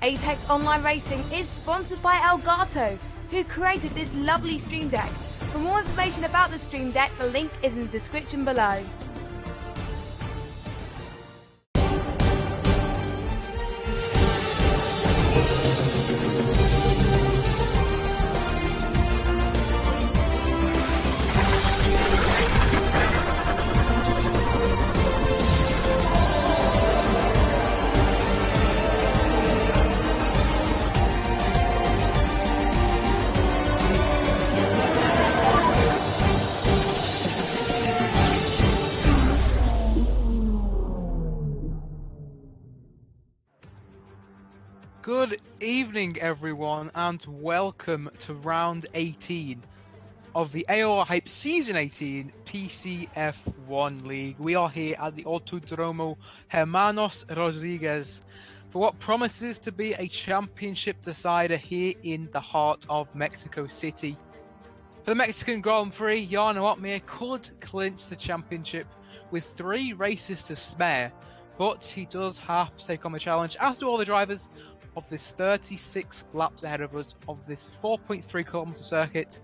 Apex Online Racing is sponsored by Elgato, who created this lovely Stream Deck. For more information about the Stream Deck, the link is in the description below. Good evening, everyone, and welcome to round 18 of the AOR Hype Season 18 PCF1 League. We are here at the Autódromo Hermanos Rodríguez for what promises to be a championship decider here in the heart of Mexico City. For the Mexican Grand Prix, Jarno Opmeer could clinch the championship with 3 races to spare, but he does have to take on the challenge, as do all the drivers, of this 36 laps ahead of us of this 4.3 kilometer circuit.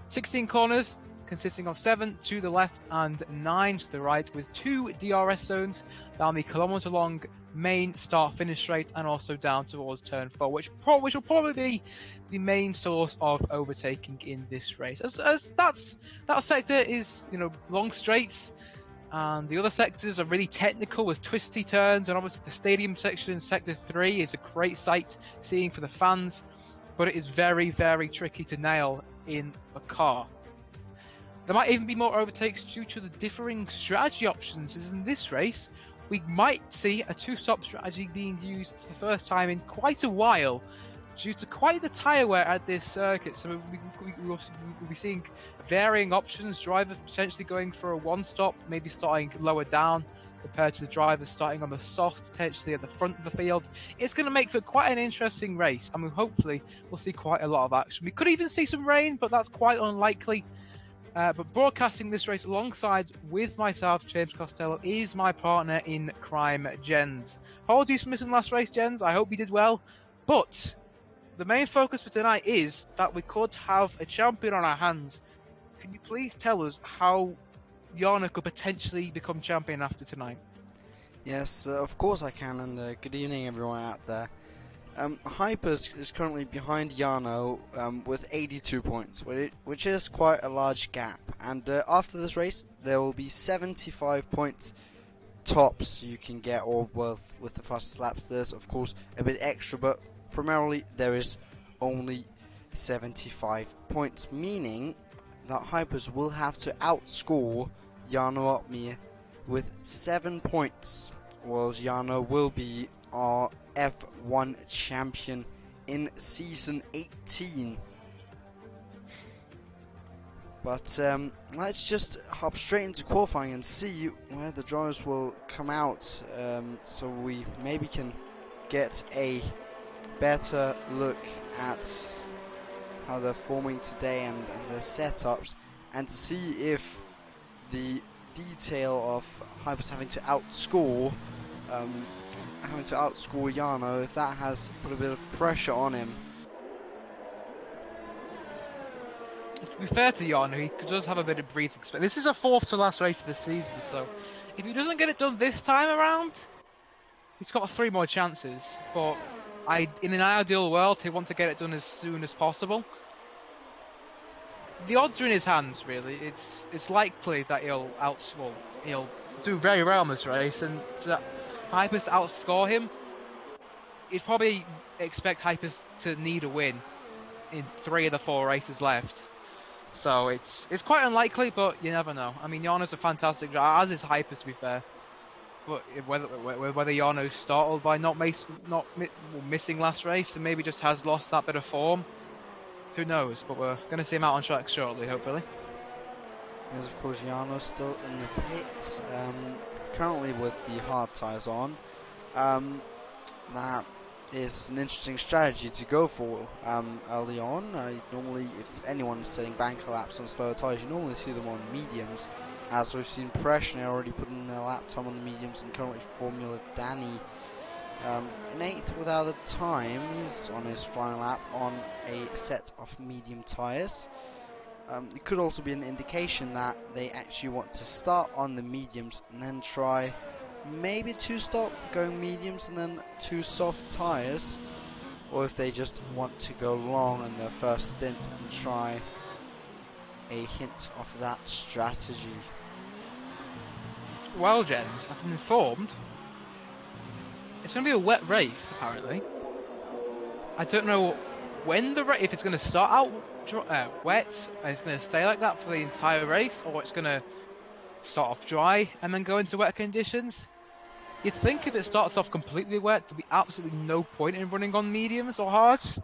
16 corners consisting of 7 to the left and 9 to the right, with 2 DRS zones down the kilometer long main start finish straight and also down towards turn 4, which will probably be the main source of overtaking in this race, as that sector is, you know, long straights. And the other sectors are really technical with twisty turns, and obviously the stadium section in Sector 3 is a great sight seeing for the fans, but it is very, very tricky to nail in a car. There might even be more overtakes due to the differing strategy options, as in this race we might see a 2-stop strategy being used for the first time in quite a while, due to quite the tyre wear at this circuit. So we'll be seeing varying options, drivers potentially going for a 1-stop, maybe starting lower down compared to the drivers starting on the soft, potentially at the front of the field. It's going to make for quite an interesting race. I mean, hopefully we'll see quite a lot of action. We could even see some rain, but that's quite unlikely. But broadcasting this race alongside with myself, James Costello, is my partner in crime, Jens. Apologies for missing last race, Jens. I hope you did well. But the main focus for tonight is that we could have a champion on our hands. Can you please tell us how Jarno could potentially become champion after tonight? Yes, of course I can, and good evening everyone out there. Hypers is currently behind Jarno with 82 points, which is quite a large gap. And after this race, there will be 75 points tops you can get, or with the fastest laps. There's of course a bit extra, but primarily there is only 75 points, meaning that Hypers will have to outscore Jarno Opmeer with 7 points, whilst Jarno will be our F1 champion in Season 18. But let's just hop straight into qualifying and see where the drivers will come out, so we maybe can get a better look at how they're forming today and their setups, and see if the detail of Hypers having to outscore Jarno, if that has put a bit of pressure on him. To be fair to Jarno, he does have a bit of breathing space. This is a 4th to last race of the season, so if he doesn't get it done this time around, he's got 3 more chances. But in an ideal world, he wants to get it done as soon as possible. The odds are in his hands, really. It's likely that he'll do very well in this race, and Hypers to outscore him, you'd probably expect Hypers to need a win in 3 of the 4 races left. So it's quite unlikely, but you never know. I mean, Jarno's a fantastic driver, as is Hypers, to be fair. But whether Jarno's startled by not missing last race and maybe just has lost that bit of form, who knows? But we're going to see him out on track shortly, hopefully. There's of course Jarno still in the pits, currently with the hard tyres on. That is an interesting strategy to go for early on. Normally, if anyone's setting banker laps on slower tyres, you normally see them on mediums. As we've seen Preshner already put in a lap time on the mediums, and currently Formula Danny in 8th without a time. He's on his final lap on a set of medium tyres. It could also be an indication that they actually want to start on the mediums and then try maybe 2-stop, going mediums and then 2 soft tyres, or if they just want to go long in their first stint and try a hint of that strategy. Well, gents, I've been informed it's going to be a wet race, apparently. I don't know when if it's going to start out wet and it's going to stay like that for the entire race, or it's going to start off dry and then go into wet conditions. You'd think if it starts off completely wet, there'd be absolutely no point in running on mediums or hards,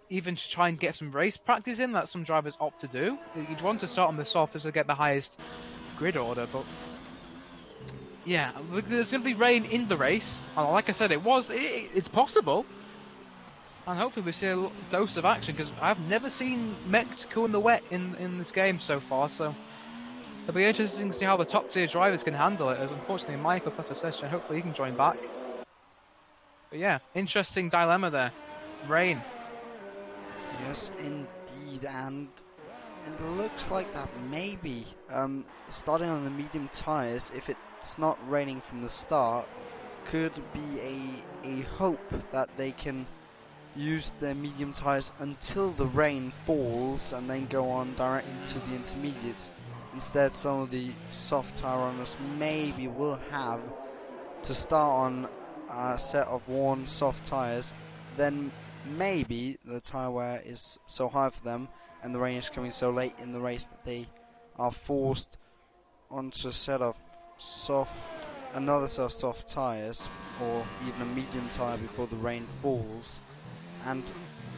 even to try and get some race practice in that some drivers opt to do. You'd want to start on the softest to get the highest grid order, but yeah, there's going to be rain in the race, and like I said, it's possible, and hopefully we see a dose of action, because I've never seen Mexico in the wet in this game so far, so it'll be interesting to see how the top tier drivers can handle it, as unfortunately Michael's left a session. Hopefully he can join back. But yeah, interesting dilemma there. Rain. Yes, indeed, and it looks like that maybe starting on the medium tyres, if it's not raining from the start, could be a hope that they can use their medium tyres until the rain falls and then go on directly to the intermediates. Instead, some of the soft tyre runners maybe will have to start on a set of worn soft tyres, then maybe the tyre wear is so high for them and the rain is coming so late in the race that they are forced onto a set of another set of soft tyres, or even a medium tyre before the rain falls. And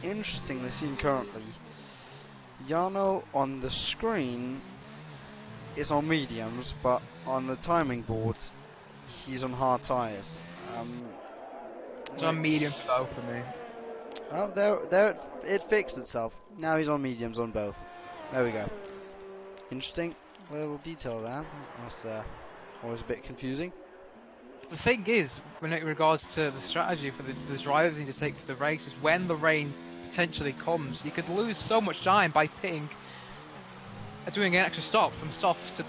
interestingly seen currently, Jarno on the screen is on mediums, but on the timing boards he's on hard tyres. It's on medium for both for me. Oh, there it fixed itself. Now he's on mediums on both. There we go. Interesting little detail there. That's always a bit confusing. The thing is, when it regards to the strategy for the drivers need to take for the race, is when the rain potentially comes, you could lose so much time by pitting, doing an extra stop from softs to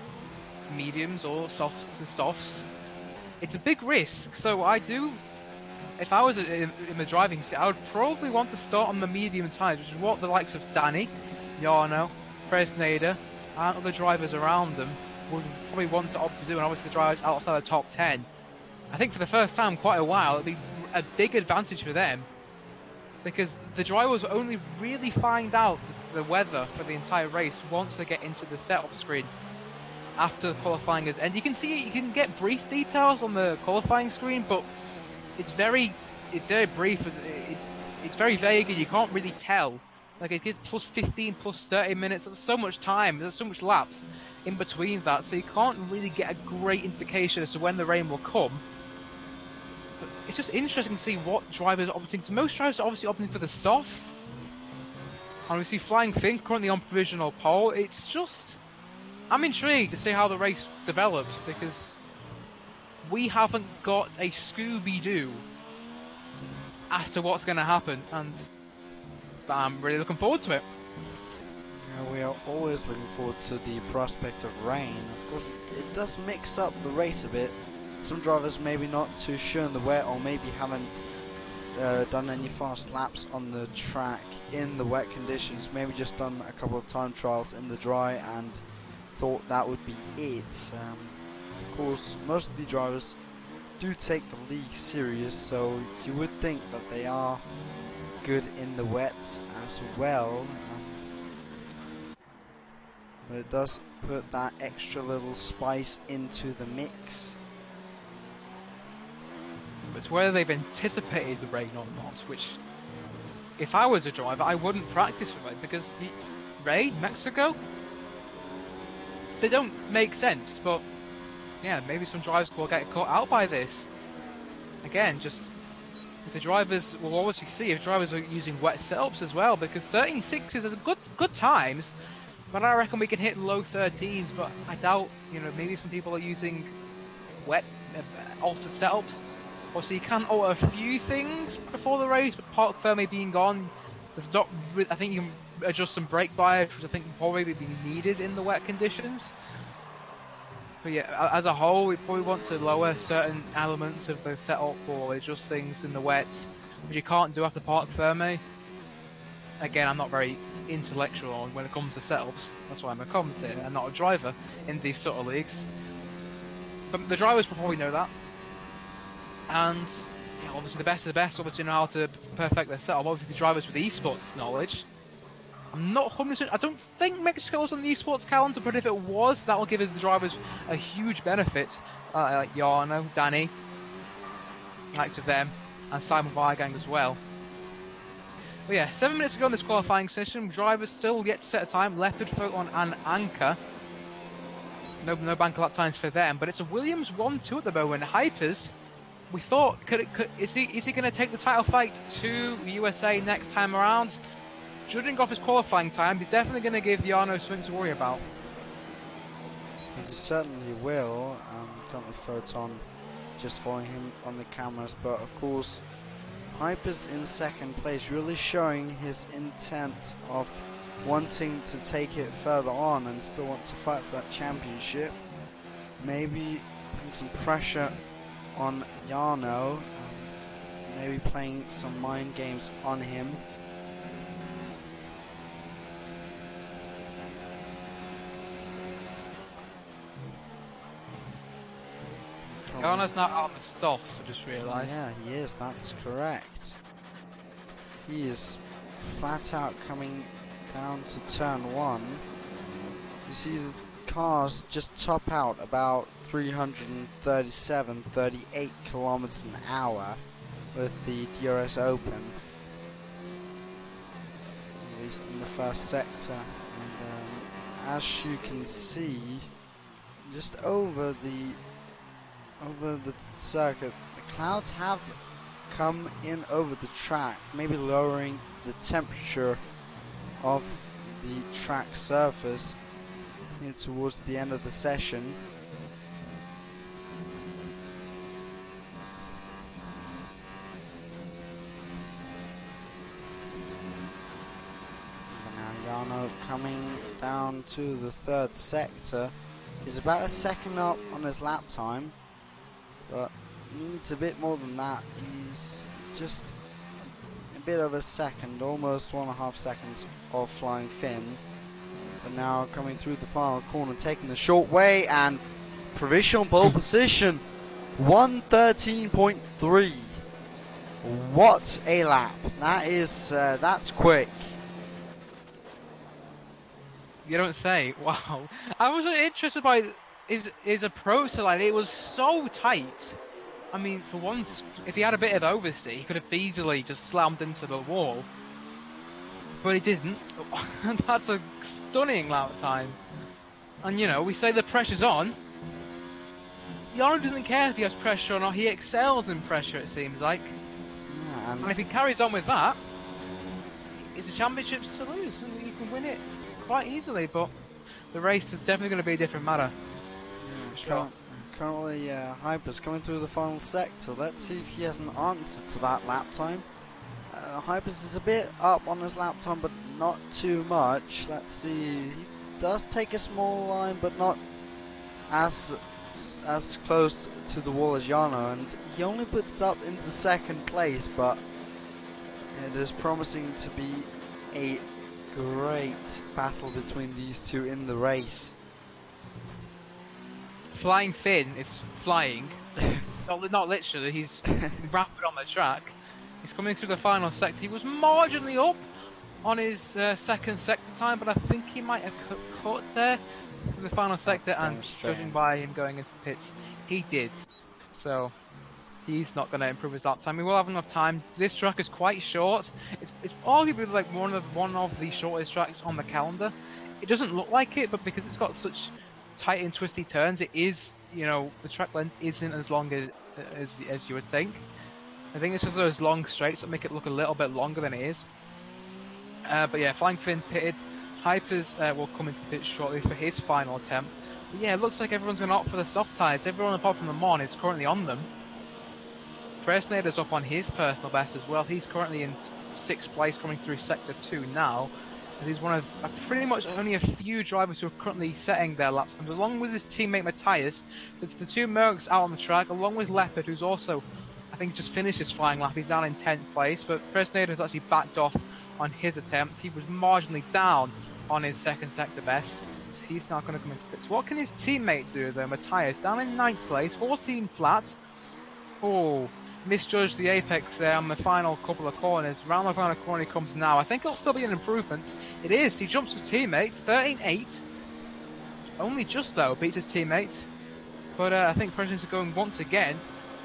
mediums or softs to softs. It's a big risk, so if I was in the driving seat, I would probably want to start on the medium tyres, which is what the likes of Danny, Jarno, Fresneda, and other drivers around them would probably want to opt to do, and obviously the drivers outside the top 10. I think for the first time in quite a while, it'd be a big advantage for them, because the drivers only really find out the weather for the entire race once they get into the setup screen after the qualifying is end. You can get brief details on the qualifying screen, but it's very brief. It's very vague, and you can't really tell. Like, it gives plus 15, plus 30 minutes. There's so much time. There's so much lapse in between that, so you can't really get a great indication as to when the rain will come. But it's just interesting to see what drivers are opting to. Most drivers are obviously opting for the softs. And we see Flying Finn currently on provisional pole. It's just, I'm intrigued to see how the race develops, because we haven't got a Scooby-Doo as to what's going to happen, and I'm really looking forward to it. Yeah, we are always looking forward to the prospect of rain. Of course, it does mix up the race a bit. Some drivers maybe not too sure in the wet, or maybe haven't done any fast laps on the track in the wet conditions, maybe just done a couple of time trials in the dry and thought that would be it. Of course, most of the drivers do take the league serious, so you would think that they are good in the wets as well. But it does put that extra little spice into the mix. It's whether they've anticipated the rain or not, which, if I was a driver, I wouldn't practice for it, because rain, Mexico? they don't make sense, but yeah, maybe some drivers will get caught out by this. Again, just if the drivers will obviously see if drivers are using wet setups as well, because 13.6s is good times, but I reckon we can hit low 13s. But I doubt, maybe some people are using wet altered setups. Also, you can alter a few things before the race, but park firmly being gone, there's not. I think you can adjust some brake bias, which I think will probably be needed in the wet conditions. But yeah, as a whole, we probably want to lower certain elements of the setup or adjust things in the wets, which you can't do after park firme. Again, I'm not very intellectual when it comes to setups. That's why I'm a commentator and not a driver in these sort of leagues. But the drivers will probably know that. And yeah, obviously the best of the best obviously know how to perfect their setup. Obviously the drivers with esports knowledge. I'm not 100%. I don't think Mexico was on the esports calendar, but if it was, that will give the drivers a huge benefit. Like Jarno, Danny, likes of them, and Simon Weigang as well. But yeah, 7 minutes ago in this qualifying session, drivers still yet to set a time. Leopard, Photon, and Anchor. No banker lap times for them, but it's a Williams 1-2 at the moment. Hypers, we thought, is he going to take the title fight to USA next time around? Judging off his qualifying time, he's definitely going to give Jarno something to worry about. He certainly will. Currently Photon just following him on the cameras, but of course Hyper's in second place, really showing his intent of wanting to take it further on and still want to fight for that championship. Maybe putting some pressure on Jarno, maybe playing some mind games on him. Jarno's not out of the softs, I just realised. Yeah, he is, that's correct. He is flat out coming down to turn 1. You see the cars just top out about 337, 38 kilometers an hour with the DRS open, at least in the first sector. And as you can see, just over the circuit, the clouds have come in over the track, maybe lowering the temperature of the track surface towards the end of the session. Now Jarno coming down to the third sector. He's about a second up on his lap time, but needs a bit more than that. He's just a bit of a second, almost 1.5 seconds of flying Finn. But now coming through the final corner, taking the short way, and provisional pole position, 1:13.3. What a lap! That is that's quick. You don't say. Wow. I was interested by his approach to line. It was so tight. I mean, for once, if he had a bit of oversteer, he could have easily just slammed into the wall. But he didn't. That's a stunning lap time. And we say the pressure's on. Jarno doesn't care if he has pressure or not. He excels in pressure, it seems like. Yeah, and if he carries on with that, it's a championship to lose, and he can win it quite easily. But the race is definitely going to be a different matter. Yeah, sure. Currently, Hyper's coming through the final sector. Let's see if he has an answer to that lap time. Hypers is a bit up on his lap time, but not too much. Let's see. He does take a small line, but not as close to the wall as Jarno, and he only puts up into second place, but it is promising to be a great battle between these two in the race. Flying Finn is flying. not literally, he's rapid on the track. He's coming through the final sector. He was marginally up on his second sector time, but I think he might have cut there for the final sector, and judging by him going into the pits, he did. So he's not going to improve his lap time. He will have enough time. This track is quite short. It's arguably like one of the shortest tracks on the calendar. It doesn't look like it, but because it's got such tight and twisty turns. It is, you know, the track length isn't as long as you would think. I think it's just those long straights that make it look a little bit longer than it is. But yeah, Flying Finn pitted. Hypers will come into the pit shortly for his final attempt. But yeah, it looks like everyone's going to opt for the soft tyres. Everyone apart from Lemon is currently on them. Fresnader's up on his personal best as well. He's currently in 6th place, coming through Sector 2 now. And he's one of pretty much only a few drivers who are currently setting their laps. And along with his teammate Matthias, it's the two Mercs out on the track, along with Leopard, who's also, I think, just finished his flying lap. He's down in 10th place, but Fresnader has actually backed off on his attempt. He was marginally down on his second sector best. So he's now going to come into this. What can his teammate do though? Matthias down in 9th place, 14 flat. Oh, misjudged the apex there on the final couple of corners. Round the final corner he comes now. I think it'll still be an improvement. It is. He jumps his teammates. 13.8. Only just though beats his teammates. But I think Presidents are going once again.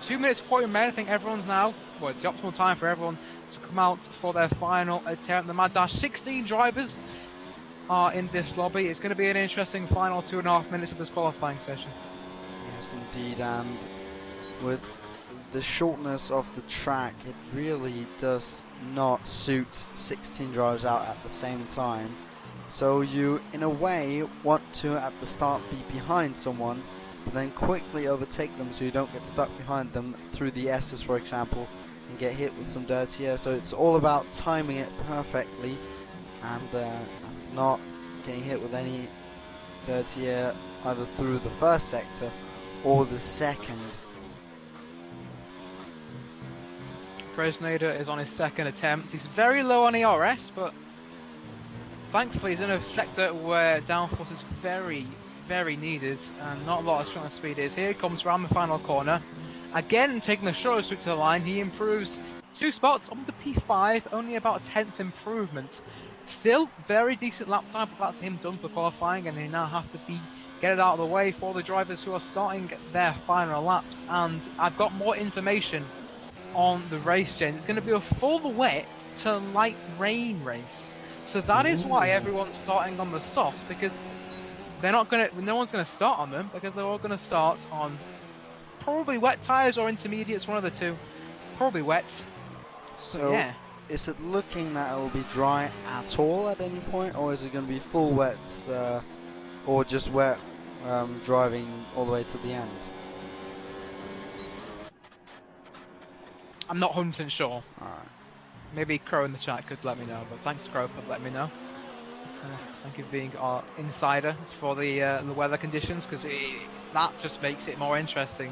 2 minutes 40 remaining. I think everyone's now. Well, it's the optimal time for everyone to come out for their final attempt. The Mad Dash. 16 drivers are in this lobby. It's going to be an interesting final 2.5 minutes of this qualifying session. Yes, indeed, and with the shortness of the track, it really does not suit 16 drivers out at the same time. So you, in a way, want to at the start be behind someone, but then quickly overtake them so you don't get stuck behind them through the S's, for example, and get hit with some dirty air. So it's all about timing it perfectly and not getting hit with any dirty air either through the first sector or the second. Fresnader is on his second attempt. He's very low on ERS, but thankfully he's in a sector where downforce is very, very needed and not a lot of strong speed is. Here he comes around the final corner. Again, taking the shortest route to the line, he improves 2 spots up to P5, only about a 10th improvement. Still, very decent lap time, but that's him done for qualifying, and they now have to get it out of the way for the drivers who are starting their final laps. And I've got more information on the race, James. It's going to be a full wet to light rain race. So that is why everyone's starting on the softs, because they're not going to, no one's going to start on them, because they're all going to start on probably wet tyres or intermediates, one of the two. Probably wet. So yeah. Is it looking that it will be dry at all at any point, or is it going to be full wets, or just wet driving all the way to the end? I'm not 100% sure. Alright. Maybe Crow in the chat could let me know, but thanks Crow for letting me know. Thank you for being our insider for the weather conditions, because that just makes it more interesting.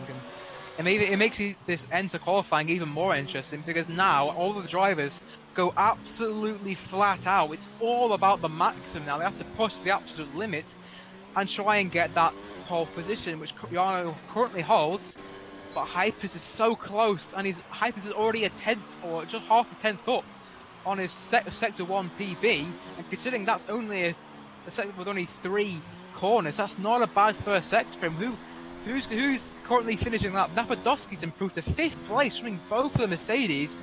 And it makes this end to qualifying even more interesting, because now all of the drivers go absolutely flat out. It's all about the maximum now. They have to push the absolute limit and try and get that pole position, which Yano currently holds. But Hypers is so close, and Hypers is already a 10th or just half a 10th up on his Sector 1 PB. And considering that's only a sector with only 3 corners, that's not a bad first sector for him. Who's currently finishing that? Napadowski's improved to 5th place, winning both of the Mercedes.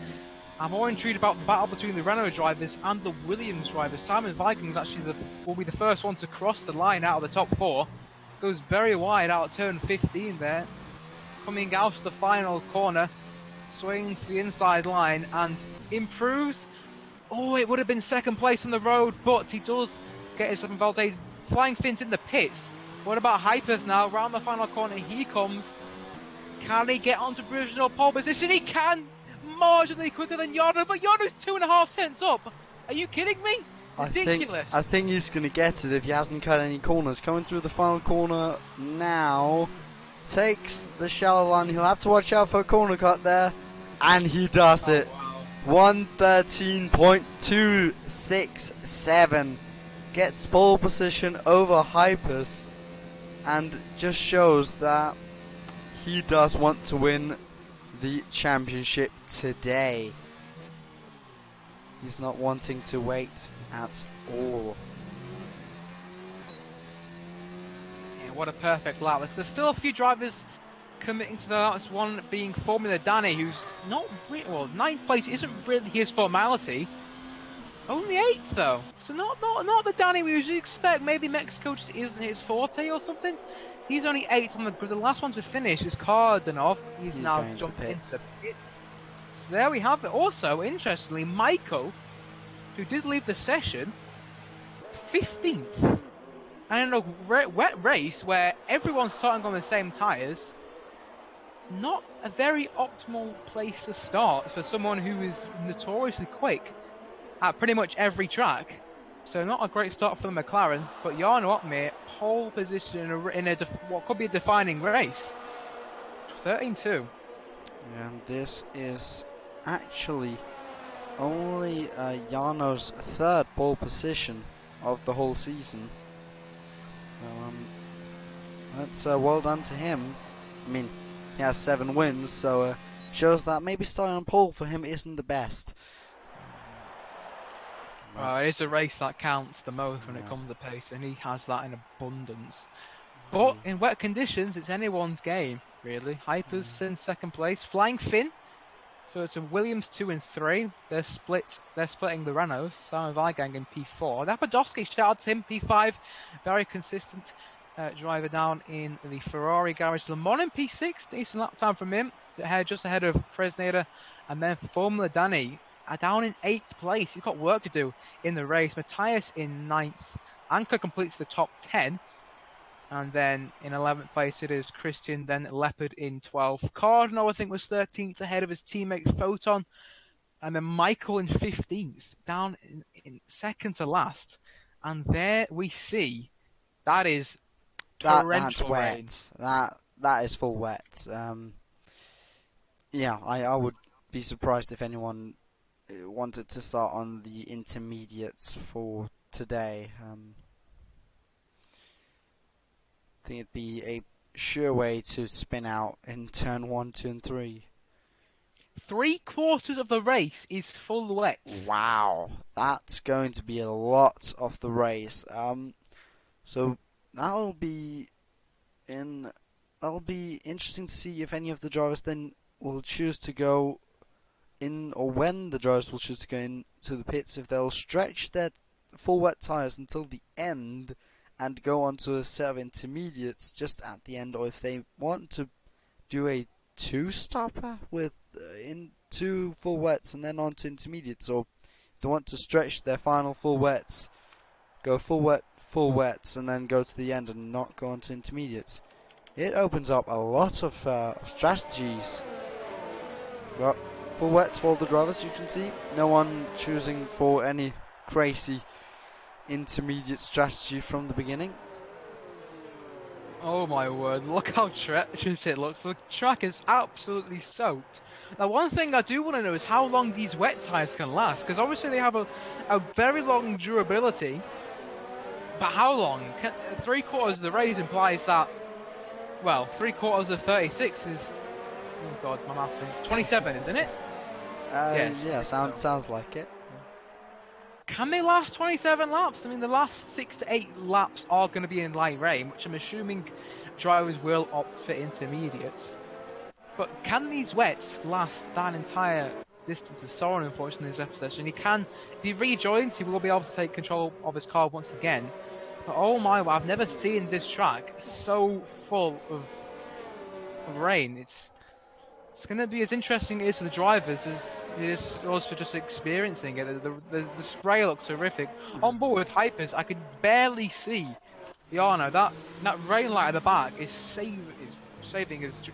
I'm more intrigued about the battle between the Renault drivers and the Williams drivers. Simon Vikings actually will be the first one to cross the line out of the top 4. Goes very wide out of turn 15 there. Coming out of the final corner, swings to the inside line and improves. Oh, it would have been 2nd place on the road, but he does get himself involved. Flying Finn's in the pits. What about Hypers now? Round the final corner he comes. Can he get onto provisional pole position? He can! Marginally quicker than Yano, but Yano's 2.5 tenths up. Are you kidding me? Ridiculous. I think he's going to get it if he hasn't cut any corners. Coming through the final corner now. Takes the shallow line. He'll have to watch out for a corner cut there. And he does it. Wow. 113.267. Gets pole position over Hypers. And just shows that he does want to win the championship today. He's not wanting to wait at all. Yeah, what a perfect lap. There's still a few drivers committing to the laps, one being Formula Danny, who's not really, well, 9th place isn't really his formality. Only 8th though, so not the Danny we usually expect. Maybe Mexico just isn't his forte or something. He's only 8th on the grid. The last one to finish is Cardinov. He's now going to jumped into pits. the pits. So there we have it. Also, interestingly, Michael, who did leave the session, 15th. And in a wet race where everyone's starting on the same tyres, not a very optimal place to start for someone who is notoriously quick at pretty much every track. So not a great start for the McLaren, but Jarno Opmeer, pole position in what could be a defining race. 13-2. And this is actually only Jarno's 3rd pole position of the whole season. That's well done to him. I mean, he has 7 wins, so shows that maybe starting on pole for him isn't the best. It's a race that counts the most when it comes to pace, and he has that in abundance. But in wet conditions, it's anyone's game, really. Hyper's in 2nd place, Flying Finn. So it's a Williams 2 and 3. They're splitting the Renaults. Simon Weigang in P4. Napadovsky, shout out to him, P5. Very consistent driver down in the Ferrari garage. Le Mans in P6. Decent lap time from him. Just ahead of Fresneda. And then Formula Danny down in 8th place. He's got work to do in the race. Matthias in 9th. Anker completes the top 10. And then in 11th place it is Christian, then Leopard in 12th. Cardinal, I think, was 13th ahead of his teammate Photon. And then Michael in 15th, down in 2nd to last. And there we see, that is torrential rain. That is full wet. Yeah, I would be surprised if anyone wanted to start on the intermediates for today. I think it'd be a sure way to spin out in turn 1, 2, and 3. 3/4 of the race is full wet. Wow, that's going to be a lot of the race. So that'll be interesting to see if any of the drivers then will choose to go in, or when the drivers will choose to go into the pits, if they'll stretch their full wet tires until the end and go on to a set of intermediates just at the end, or if they want to do a 2-stopper with in 2 full wets and then on to intermediates, or they want to stretch their final full wets, go full wets, and then go to the end and not go on to intermediates. It opens up a lot of strategies. Well, full wets for all the drivers, you can see. No one choosing for any crazy intermediate strategy from the beginning. Oh my word, look how treacherous it looks. The track is absolutely soaked. Now, one thing I do want to know is how long these wet tyres can last, because obviously they have a very long durability. But how long? 3/4 of the race implies that, well, 3/4 of 36 is, oh god, my math's 27, isn't it? Yes. Yeah, sounds like it. Can they last 27 laps? I mean, the last 6 to 8 laps are going to be in light rain, which I'm assuming drivers will opt for intermediates. But can these wets last that entire distance? Is Soren, unfortunately, in this episode. And if he rejoins, he will be able to take control of his car once again. But oh my, I've never seen this track so full of rain. It's going to be as interesting as it is for the drivers as it is for us for just experiencing it. The spray looks horrific. On board with Hypers, I could barely see Jarno. That rain light at the back is saving his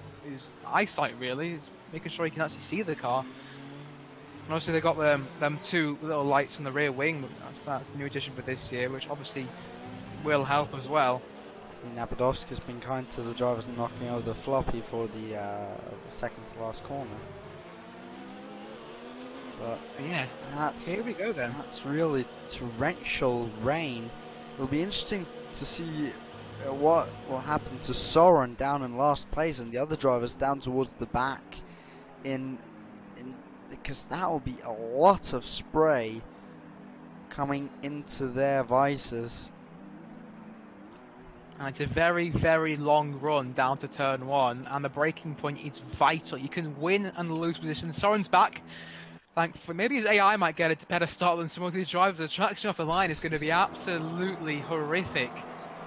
eyesight, really. It's making sure he can actually see the car. And obviously they got them 2 little lights on the rear wing. That's a new addition for this year, which obviously will help as well. Napadovsky's been kind to the drivers and knocking over the floppy for the second to last corner. But yeah, here we go then. That's really torrential rain. It'll be interesting to see what will happen to Soren down in last place and the other drivers down towards the back, because that will be a lot of spray coming into their visors. And it's a very, very long run down to turn 1, and the braking point is vital. You can win and lose position. Soren's back. Thankfully, maybe his AI might get a better start than some of these drivers. The traction off the line is going to be absolutely horrific.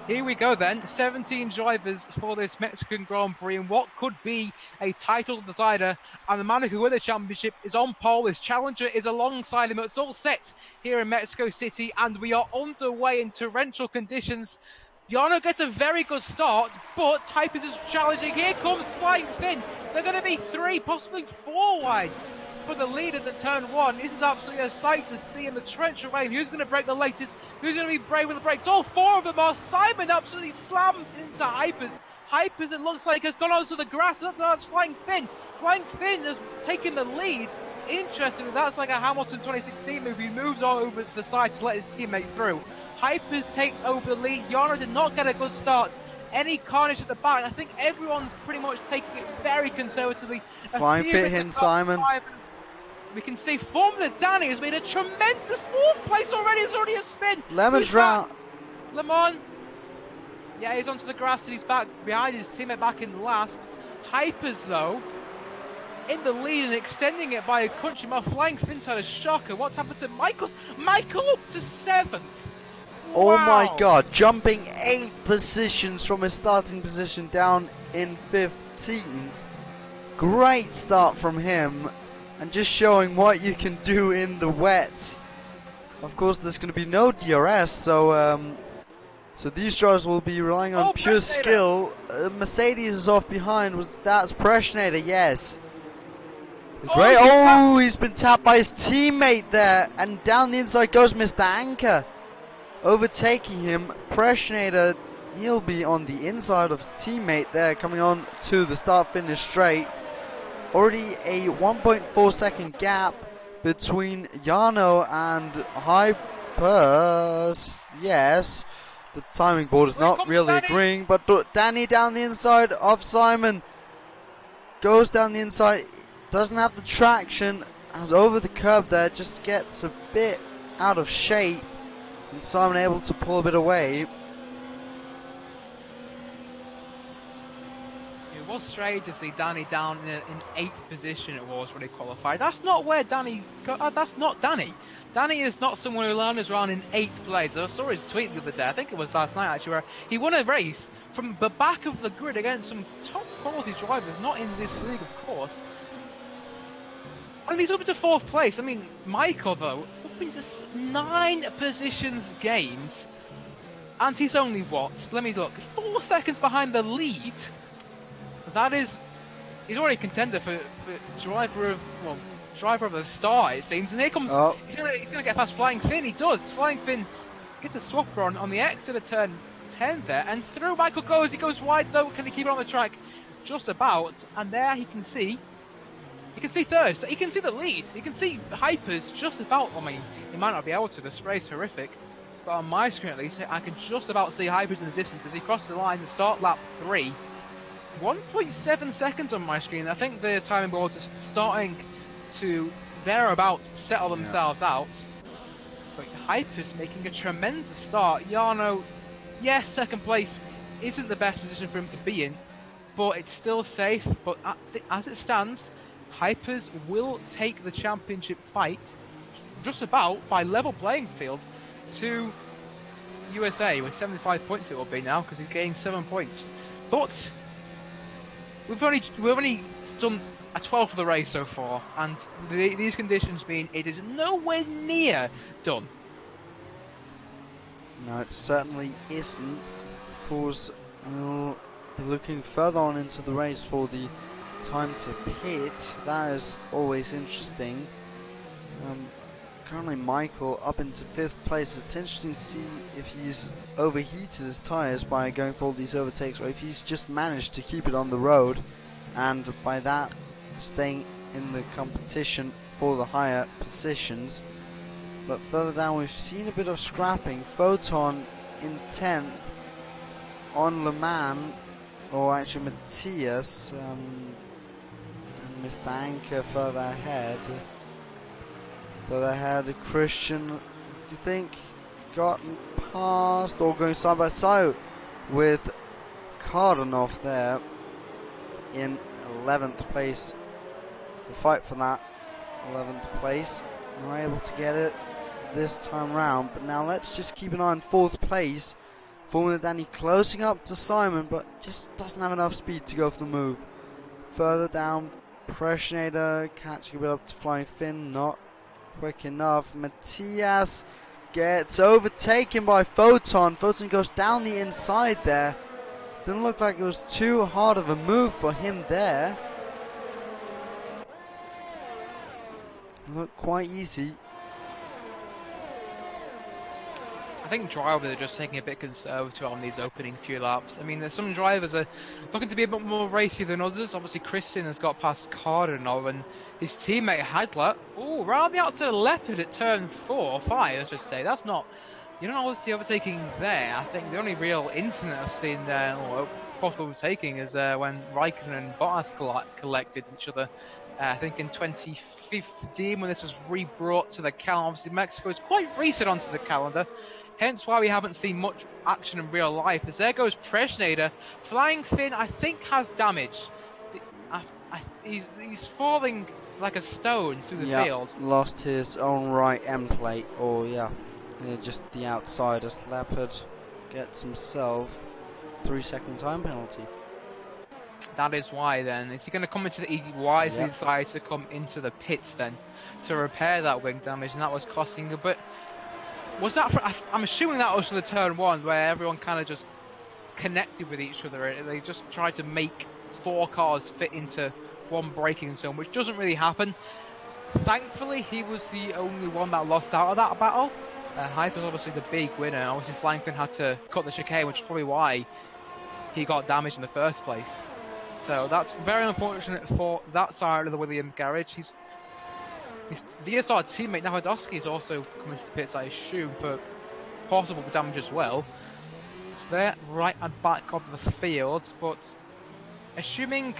Here we go then, 17 drivers for this Mexican Grand Prix, and what could be a title decider, and the man who won the championship is on pole. His challenger is alongside him. It's all set here in Mexico City, and we are underway in torrential conditions. Jarno gets a very good start, but Hypers is challenging. Here comes Flying Finn. They're going to be 3, possibly 4 wide for the leaders at turn 1. This is absolutely a sight to see in the torrential rain. Who's going to break the latest? Who's going to be brave with the brakes? All 4 of them are. Simon absolutely slams into Hypers. Hypers, it looks like, has gone onto the grass. Look, that's Flying Finn. Flying Finn has taken the lead. Interestingly, that's like a Hamilton 2016 move. He moves all over to the side to let his teammate through. Hypers takes over the lead. Jarno did not get a good start. Any carnage at the back. I think everyone's pretty much taking it very conservatively. Flying Finn in Simon. We can see Formula Danny has made a tremendous 4th place already. It's already a spin. Lemon's round. Lemon. Yeah, he's onto the grass and he's back behind his teammate back in last. Hypers, though, in the lead and extending it by a country mile. Flying Finn's had a shocker. What's happened to Michael? Michael up to 7th. Oh Wow. my god, jumping 8 positions from his starting position down in 15. Great start from him, and just showing what you can do in the wet. Of course, there's going to be no DRS, so these drivers will be relying on pure skill. Mercedes is off behind. That's Preschnader, yes. Great. Oh, he's been tapped by his teammate there, and down the inside goes Mr. Anker. Overtaking him, Preschnader, he'll be on the inside of his teammate there, coming on to the start-finish straight. Already a 1.4 second gap between Jarno and Hypers. Yes, the timing board is not really agreeing, but Danny down the inside of Simon. Goes down the inside, doesn't have the traction, and over the curve there, just gets a bit out of shape. And Simon able to pull a bit away. It was strange to see Danny down in 8th position. It was when he qualified. That's not where Danny. That's not Danny. Danny is not someone who landed around in 8th place. I saw his tweet the other day. I think it was last night actually, where he won a race from the back of the grid against some top quality drivers, not in this league, of course. And he's up to 4th place. I mean, Michael though, up into 9 positions gained, and he's only what? Let me look. 4 seconds behind the lead. That is, he's already a contender for driver of the star, it seems. And here comes, he's gonna get past Flying Finn. He does. Flying Finn gets a swapper on the exit of turn 10 there, and through Michael goes. He goes wide though. Can he keep it on the track? Just about. And there he can see. You can see third, so he can see the lead. You can see Hypers just about. I mean, he might not be able to. The spray's horrific, but on my screen at least, I can just about see Hypers in the distance as he crosses the line to start lap 3. 1.7 seconds on my screen. I think the timing boards are starting to thereabouts settle themselves out. But Hypers making a tremendous start. Jarno, yes, 2nd place isn't the best position for him to be in, but it's still safe. But as it stands, Hypers will take the championship fight just about by level playing field to USA with 75 points. It will be now because he's gained 7 points. But we've only done a 12th of the race so far, and these conditions mean it is nowhere near done. No, it certainly isn't. Of course, we'll be looking further on into the race for the time to pit. That is always interesting. Currently Michael up into 5th place. It's interesting to see if he's overheated his tyres by going for all these overtakes, or if he's just managed to keep it on the road, and by that staying in the competition for the higher positions. But further down we've seen a bit of scrapping. Photon in 10th on Le Mans, or actually Matthias, and Mr. Anker further ahead. Further ahead, Christian, you think, gotten past or going side by side with Cardanoff there in 11th place. The fight for that 11th place. Not able to get it this time round, but now let's just keep an eye on 4th place. Formula Danny closing up to Simon, but just doesn't have enough speed to go for the move. Further down, Pressionator catching a bit up to Flying Finn, not quick enough. Matthias gets overtaken by Photon. Photon goes down the inside there. Didn't look like it was too hard of a move for him there. Looked quite easy. I think drivers are just taking a bit conservative on these opening few laps. I mean, there's some drivers are looking to be a bit more racy than others. Obviously, Christian has got past Cardinal, and his teammate Hadler, round the outside of Leopard at turn 4 or 5, I should say. That's not, you don't always see overtaking there. I think the only real incident I've seen there, or possible overtaking, is when Raikkonen and Bottas collected each other. I think in 2015, when this was re-brought to the calendar. Obviously, Mexico is quite recent onto the calendar, hence why we haven't seen much action in real life. As there goes Pressionator. Flying Finn, I think, has damage. He's falling like a stone through the field. Lost his own right end plate, or just the outside as Leopard gets himself 3-second time penalty. That is why then. Is he going to come into the... He wisely decided to come into the pits then to repair that wing damage, and that was costing a bit. Was that for... I'm assuming that was for the turn 1 where everyone kind of just connected with each other. They just tried to make 4 cars fit into one braking zone, which doesn't really happen. Thankfully, he was the only one that lost out of that battle. Hyper's obviously the big winner. Obviously, Flying Finn had to cut the chicane, which is probably why he got damaged in the first place. So that's very unfortunate for that side of the Williams garage. His VSR teammate Nahodowski is also coming to the pits, I assume, for possible damage as well. So they're right at back of the field, but assuming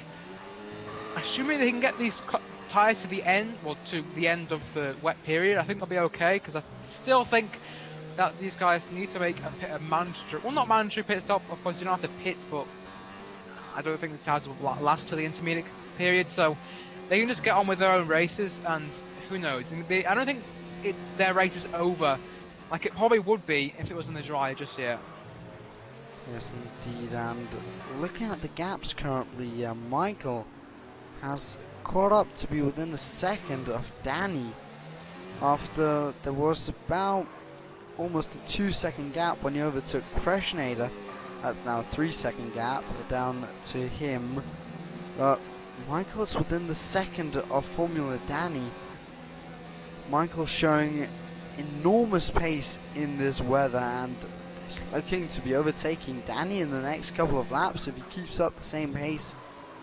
they can get these tyres to the end, to the end of the wet period, I think they'll be okay, because I still think that these guys need to make a mandatory, well, not mandatory pit stop. Of course, you don't have to pit, but I don't think this tires will last to the intermediate period, so they can just get on with their own races, and who knows? I don't think their race is over, like it probably would be if it was in the dry just yet. Yes, indeed, and looking at the gaps currently, Michael has caught up to be within a second of Danny after there was about almost a 2-second gap when he overtook Pressionator. That's now a 3-second gap down to him. But Michael is within the second of Formula Danny. Michael showing enormous pace in this weather and is looking to be overtaking Danny in the next couple of laps if he keeps up the same pace,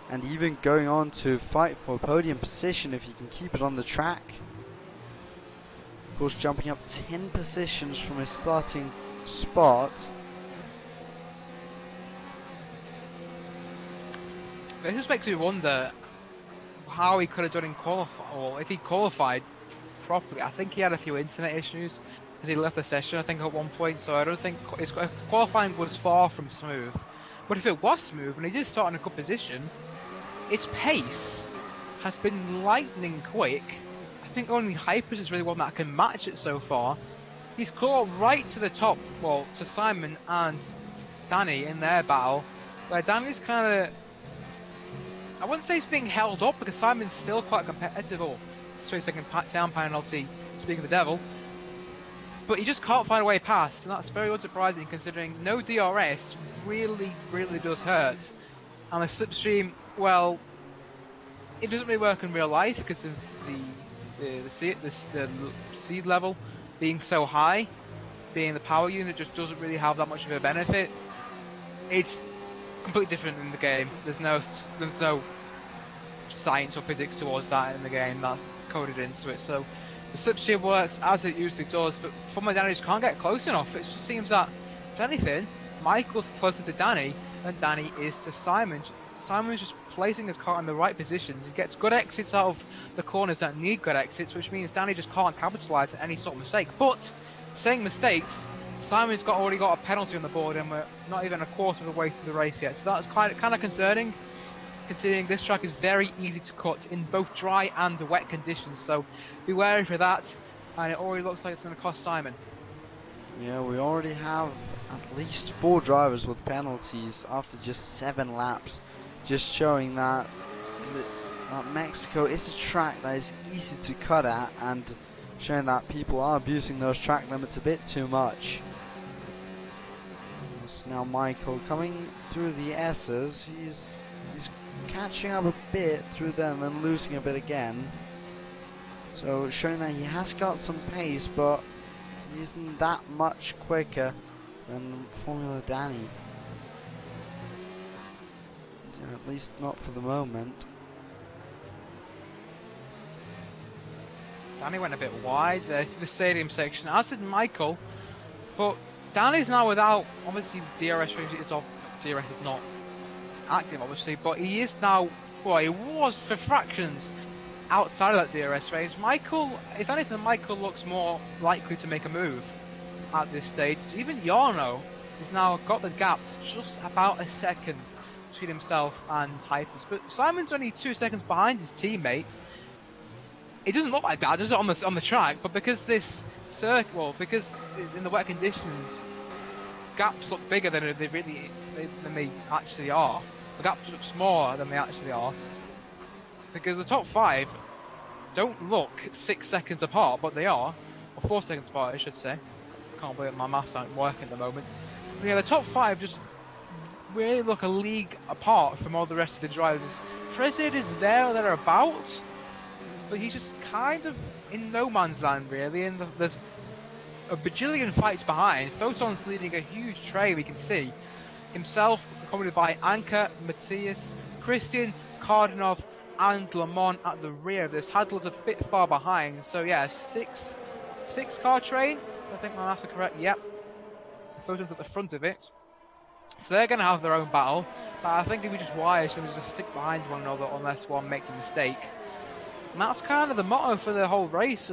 and even going on to fight for a podium position if he can keep it on the track. Of course, jumping up 10 positions from his starting spot. It just makes me wonder how he could have done in qualifying, or if he qualified properly. I think he had a few internet issues as he left the session, I think, at one point, so I don't think his qualifying was far from smooth. But if it was smooth, and he did start in a good position, its pace has been lightning quick. I think only Hypers is really one that can match it so far. He's caught right to the top, well, to Simon and Danny in their battle, where Danny's kind of, I wouldn't say he's being held up, because Simon's still quite competitive, or 3-second town penalty, speaking of the devil, but he just can't find a way past, and that's very unsurprising considering no DRS really does hurt. And the slipstream, well, it doesn't really work in real life because of the seed level being so high. Being the power unit just doesn't really have that much of a benefit. It's completely different in the game. There's no science or physics towards that in the game that's coded into it. So the slipstream works as it usually does, but Formula Danny just can't get close enough. It just seems that, if anything, Michael's closer to Danny than Danny is to Simon. Simon's just placing his car in the right positions. He gets good exits out of the corners that need good exits, which means Danny just can't capitalise on any sort of mistake. But, saying mistakes, Simon's already got a penalty on the board, and we're not even a quarter of the way through the race yet. So that's kind of concerning, considering this track is very easy to cut in both dry and wet conditions, so be wary for that, and it already looks like it's going to cost Simon. Yeah, we already have at least 4 drivers with penalties after just 7 laps, just showing that Mexico is a track that is easy to cut at, and showing that people are abusing those track limits a bit too much. It's now Michael coming through the S's. He's catching up a bit through them and then losing a bit again. So showing that he has got some pace, but he isn't that much quicker than Formula Danny. Yeah, at least not for the moment. Danny went a bit wide through the stadium section, as did Michael, but Danny's now without, obviously DRS is off, DRS is not active obviously, but he is now, well, he was for fractions outside of that DRS range. Michael, if anything, Michael looks more likely to make a move at this stage. Even Jarno has now got the gap to just about a second between himself and Hypers, but Simon's only 2 seconds behind his teammate. It doesn't look like that, does it, on the track? But because this circuit, well, because in the wet conditions, gaps look bigger than they actually are. The gaps look smaller than they actually are. Because the top 5 don't look 6 seconds apart, but they are, or 4 seconds apart, I should say. Can't believe my maths aren't working at the moment. But yeah, the top 5 just really look a league apart from all the rest of the drivers. Trezid is there or thereabouts, but he's just kind of in no man's land, really, and there's a bajillion fights behind. Photon's leading a huge trail, we can see. Himself, accompanied by Anka, Matthias, Christian, Kardinov, and Lamont at the rear of this. Hadler's a bit far behind, so yeah, six car train, I think my maths are correct, yep. Photon's at the front of it. So they're going to have their own battle, but I think if we just wise them to just stick behind one another unless one makes a mistake. And that's kind of the motto for the whole race,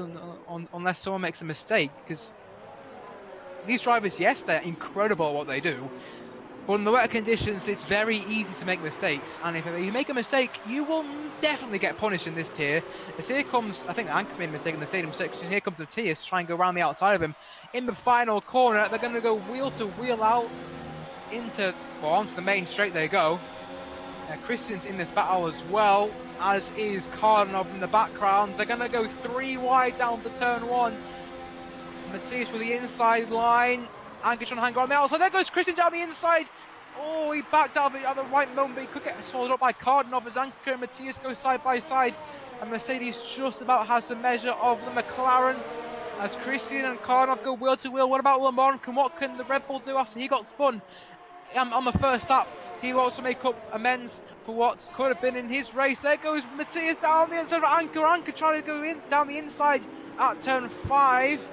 unless someone makes a mistake, because these drivers, yes, they're incredible at what they do, but in the wet conditions, it's very easy to make mistakes, and if you make a mistake, you will definitely get punished in this tier. As here comes, I think Anker's made a mistake in the stadium section, here comes Matthias, trying to go around the outside of him. In the final corner, they're going to go wheel to wheel out onto the main straight they go. Christian's in this battle as well, as is Kardinov in the background. They're going to go 3 wide down to turn 1. Matthias with the inside line. Anker trying to hang on the outside. There goes Christian down the inside. Oh, he backed out at the right moment, but he could get swallowed up by Kardinov as Anker and Matthias go side by side. And Mercedes just about has the measure of the McLaren as Christian and Kardinov go wheel to wheel. What about Le Mans? What can the Red Bull do after he got spun on the first lap? He will also make up amends for what could have been in his race. There goes Matthias down the inside of Anker. Anker trying to go in down the inside at turn 5.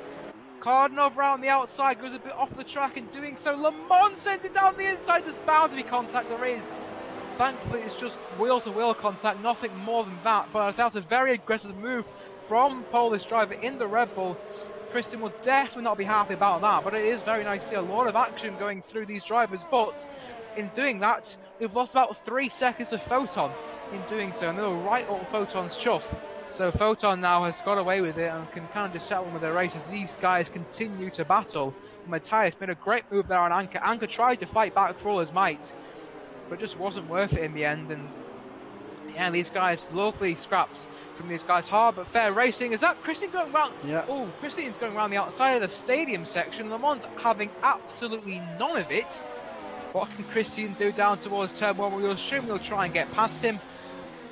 Kardinov around the outside goes a bit off the track in doing so. Le Mans sends it down the inside. There's bound to be contact. There is. Thankfully, it's just wheel-to-wheel contact, nothing more than that. But that's a very aggressive move from Polish driver in the Red Bull. Christian will definitely not be happy about that, but it is very nice to see a lot of action going through these drivers. But in doing that, they've lost about 3 seconds of Photon in doing so, and they'll right up Photon's chuff. So Photon now has got away with it and can kind of just settle with their race as these guys continue to battle. Matthias made a great move there on Anker. Anker tried to fight back for all his might, but it just wasn't worth it in the end. And yeah, these guys, lovely scraps from these guys. Hard but fair racing. Is that Christian going round? Yeah. Oh, Christian's going around the outside of the stadium section. Le Mans having absolutely none of it. What can Christian do down towards turn 1? We'll assume he'll try and get past him.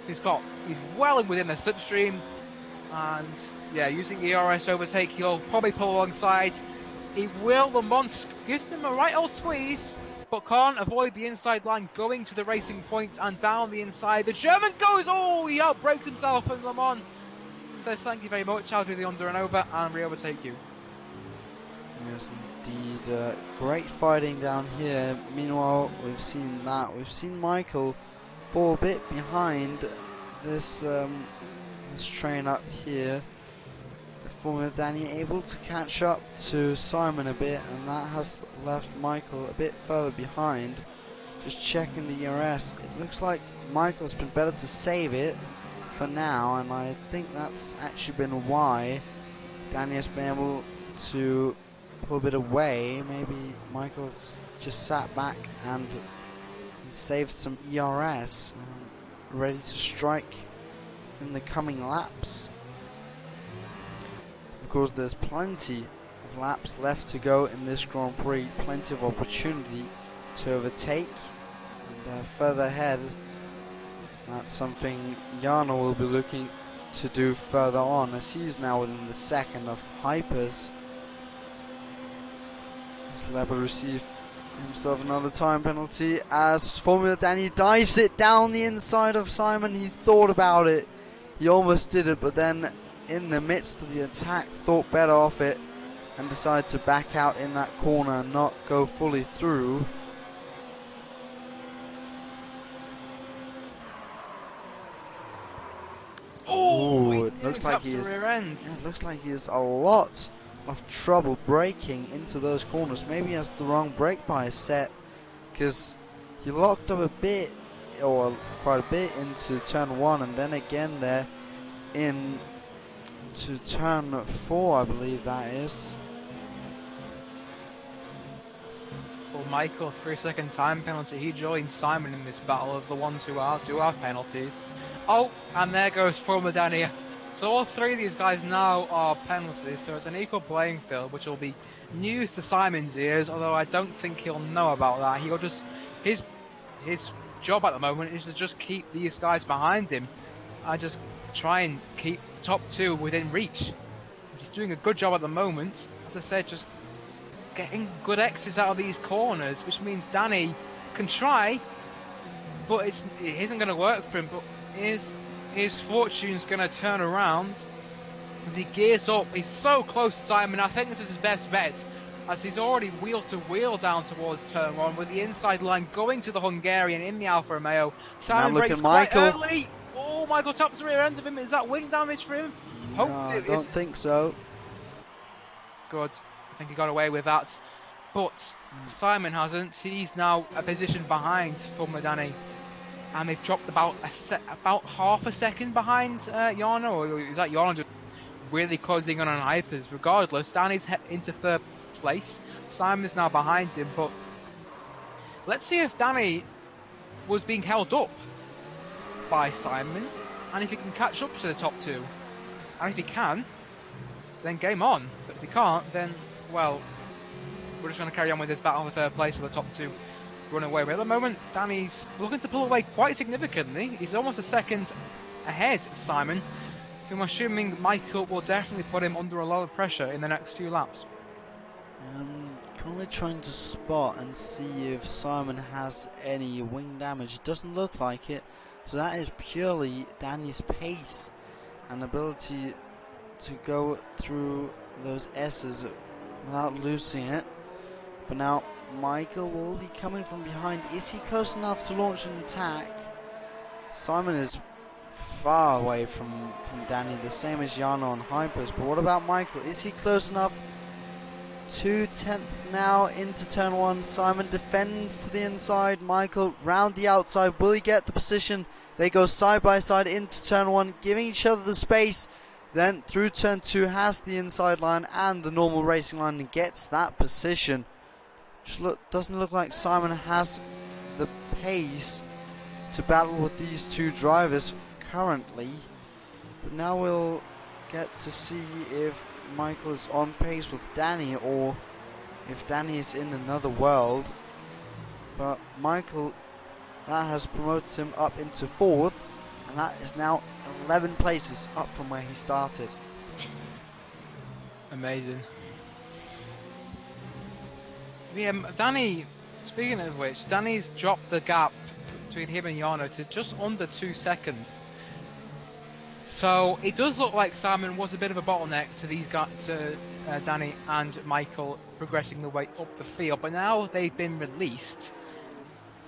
He's well within the slipstream, and yeah, using the ERS overtake, he'll probably pull alongside. He will. Le Mans gives him a right old squeeze, but can't avoid the inside line going to the racing point and down the inside. The German goes, oh, he outbrakes himself, and Le Mans says thank you very much, I'll do the under and over and re-overtake you. Yes, indeed. Great fighting down here. Meanwhile, we've seen Michael fall a bit behind this this train up here. Formula Danny able to catch up to Simon a bit, and that has left Michael a bit further behind. just checking the ERS. It looks like Michael's been better to save it for now, and I think that's actually been why Danny has been able to pull a bit away. Maybe Michael's just sat back and saved some ERS, ready to strike in the coming laps. Of course, there's plenty of laps left to go in this Grand Prix, plenty of opportunity to overtake, and further ahead, that's something Jarno will be looking to do further on, as he's now within the second of Hypers. As Leber received himself another time penalty, as Formula Danny dives it down the inside of Simon. He thought about it, he almost did it, but then in the midst of the attack thought better of it and decided to back out in that corner and not go fully through. Oh, it looks like he is a lot of trouble braking into those corners. Maybe he has the wrong brake bias set, because he locked up a bit, or quite a bit, into turn 1, and then again there in to turn 4, I believe that is. Well, Michael, 3-second time penalty. He joins Simon in this battle of the ones who do have penalties. Oh, and there goes Formula Danny. So all three of these guys now are penalties, so it's an equal playing field, which will be news to Simon's ears, although I don't think he'll know about that. He'll just, his job at the moment is to just keep these guys behind him and just try and keep the top two within reach. He's doing a good job at the moment. As I said, just getting good exits out of these corners, which means Danny can try, but it isn't going to work for him. But his fortune's going to turn around as he gears up. He's so close to Simon. I think this is his best bet, as he's already wheel to wheel down towards turn 1 with the inside line going to the Hungarian in the Alfa Romeo. Simon brakes quite early. Oh, Michael taps the rear end of him. Is that wing damage for him? No, I don't think so. Good. I think he got away with that. But Simon hasn't. He's now a position behind Formula Danny. And they've dropped about half a second behind Jarno, or is that Jarno just really closing on Hypers? Regardless, Danny's into third place. Simon's now behind him, but let's see if Danny was being held up by Simon, and if he can catch up to the top two. And if he can, then game on. But if he can't, then, well, we're just going to carry on with this battle for third place for the top two. Run away. But at the moment, Danny's looking to pull away quite significantly. He's almost a second ahead of Simon, who I'm assuming Michael will definitely put him under a lot of pressure in the next few laps. Currently trying to spot and see if Simon has any wing damage. It doesn't look like it, so that is purely Danny's pace and ability to go through those S's without losing it. But now Michael will be coming from behind. Is he close enough to launch an attack? Simon is far away from Danny, the same as Jarno on Hypers. But what about Michael? Is he close enough? 2/10 now into turn 1. Simon defends to the inside. Michael round the outside. Will he get the position? They go side by side into turn 1, giving each other the space. Then through turn 2 has the inside line and the normal racing line and gets that position. Doesn't look like Simon has the pace to battle with these two drivers currently. But now we'll get to see if Michael is on pace with Danny or if Danny is in another world. But Michael, that has promoted him up into 4th, and that is now 11 places up from where he started. Amazing. Yeah, Danny, speaking of which, Danny's dropped the gap between him and Jarno to just under 2 seconds. So it does look like Simon was a bit of a bottleneck to these guys, to Danny and Michael progressing the way up the field. But now they've been released,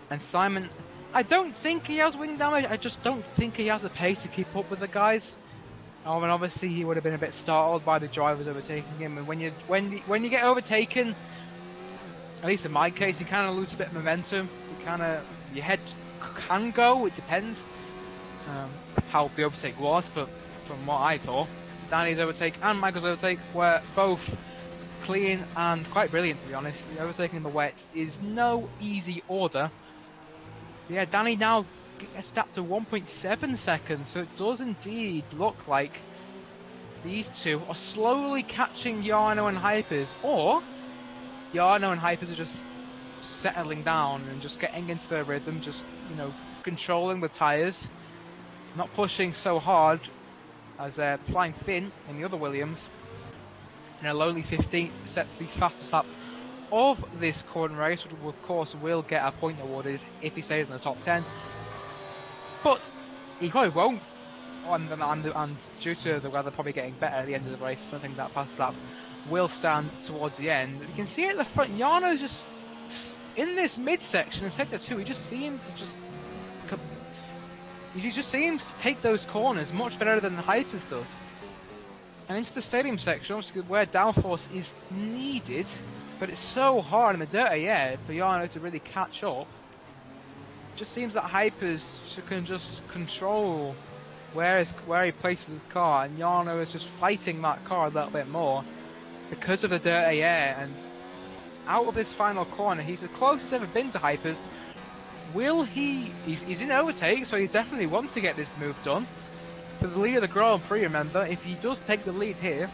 and Simon, I don't think he has wing damage. I just don't think he has the pace to keep up with the guys. And obviously he would have been a bit startled by the drivers overtaking him. And when you get overtaken, at least in my case, you kind of lose a bit of momentum, your head can go. It depends how the overtake was, but from what I thought, Danny's overtake and Michael's overtake were both clean and quite brilliant, to be honest. The overtaking in the wet is no easy order. Yeah, Danny now gets that to 1.7 seconds, so it does indeed look like these two are slowly catching Jarno and Hypers, or Jarno and Hypers are just settling down and just getting into their rhythm, just, you know, controlling the tyres, not pushing so hard as Flying Finn in the other Williams in a lonely 15th sets the fastest lap of this current race, which of course will get a point awarded if he stays in the top 10. But he probably won't, and due to the weather probably getting better at the end of the race, I think that fastest lap will stand towards the end. You can see at the front, Jarno's just in this midsection in sector 2. He just seems to take those corners much better than the Hypers does. And into the stadium section, obviously where downforce is needed, but it's so hard in the dirty air for Jarno to really catch up. It just seems that Hypers can just control where he places his car, and Jarno is just fighting that car a little bit more because of the dirty air. And out of this final corner, he's the closest ever been to Hypers. Will he? He's in overtake, so he definitely wants to get this move done. For the lead of the Grand Prix, remember, if he does take the lead here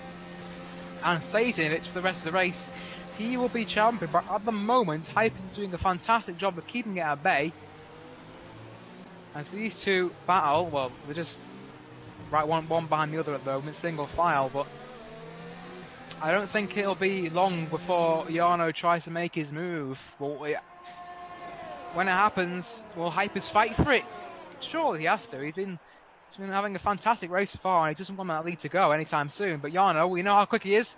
and stays in it for the rest of the race, he will be champion. But at the moment, Hypers is doing a fantastic job of keeping it at bay. As these two battle, well, they're just right one behind the other at the moment, single file, but I don't think it'll be long before Jarno tries to make his move. But when it happens, will Hypers fight for it? Surely he has to. He's been having a fantastic race so far, and he doesn't want that lead to go anytime soon. But Jarno, we know how quick he is,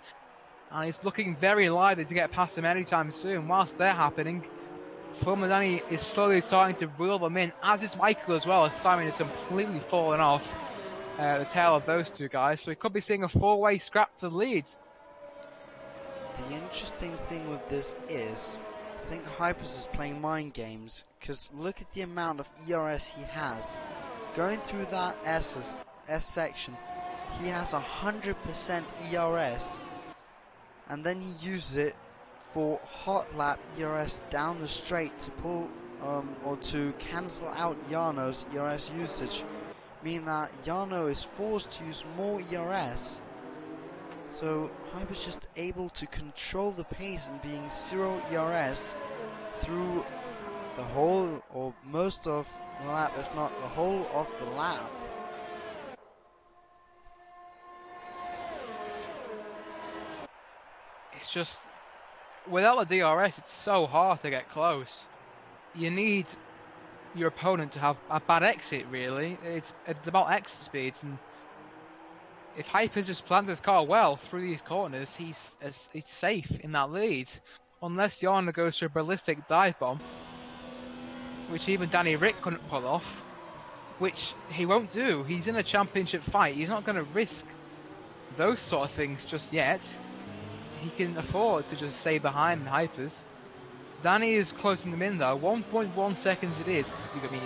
and he's looking very likely to get past him anytime soon. Whilst they're happening, Danny is slowly starting to reel them in, as is Michael as well, as Simon is completely fallen off the tail of those two guys. So we could be seeing a four-way scrap to the lead. The interesting thing with this is, I think Hypers is playing mind games, because look at the amount of ERS he has. Going through that S section, he has 100% ERS, and then he uses it for hot lap ERS down the straight to pull or to cancel out Jarno's ERS usage, meaning that Jarno is forced to use more ERS. So Hyper's just able to control the pace and being 0 ERS through the whole or most of the lap, if not the whole of the lap. It's just, without the DRS, it's so hard to get close. You need your opponent to have a bad exit, really. It's about exit speeds, and if Hypers just plans his car well through these corners, he's safe in that lead. Unless Jarno goes for a ballistic dive bomb, which even Danny Rick couldn't pull off, which he won't do. He's in a championship fight. He's not going to risk those sort of things just yet. He can afford to just stay behind Hypers. Danny is closing them in though. 1.1 seconds it is. I mean,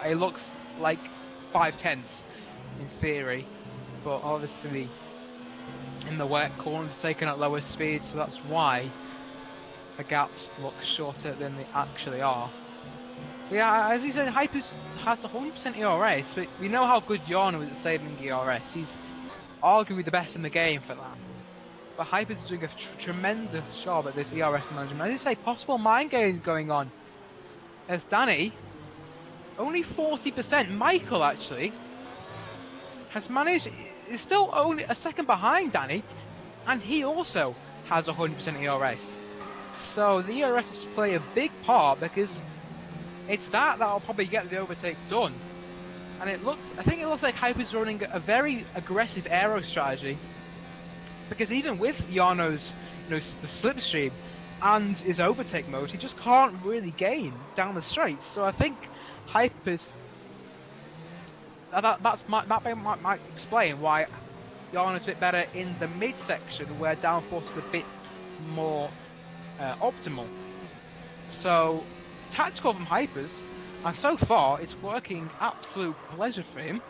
it looks like 5/10 in theory, but obviously in the wet corners taken at lower speed, so that's why the gaps look shorter than they actually are. But yeah, as he said, Hypers has 100% ERS, but we know how good Jarno is at saving ERS. He's arguably the best in the game for that. But Hypers is doing a tremendous job at this ERS management. As you say, possible mind games going on. As Danny, only 40%. Michael actually has managed, is still only a second behind Danny, and he also has 100% ERS. So the ERS play a big part, because it's that'll probably get the overtake done. And I think it looks like Hyper's running a very aggressive aero strategy, because even with Jarno's, the slipstream and his overtake mode, he just can't really gain down the straights. So I think Hyper's that might explain why Jarno's a bit better in the midsection, where downforce is a bit more optimal. So tactical from Hypers, and so far it's working absolute pleasure for him.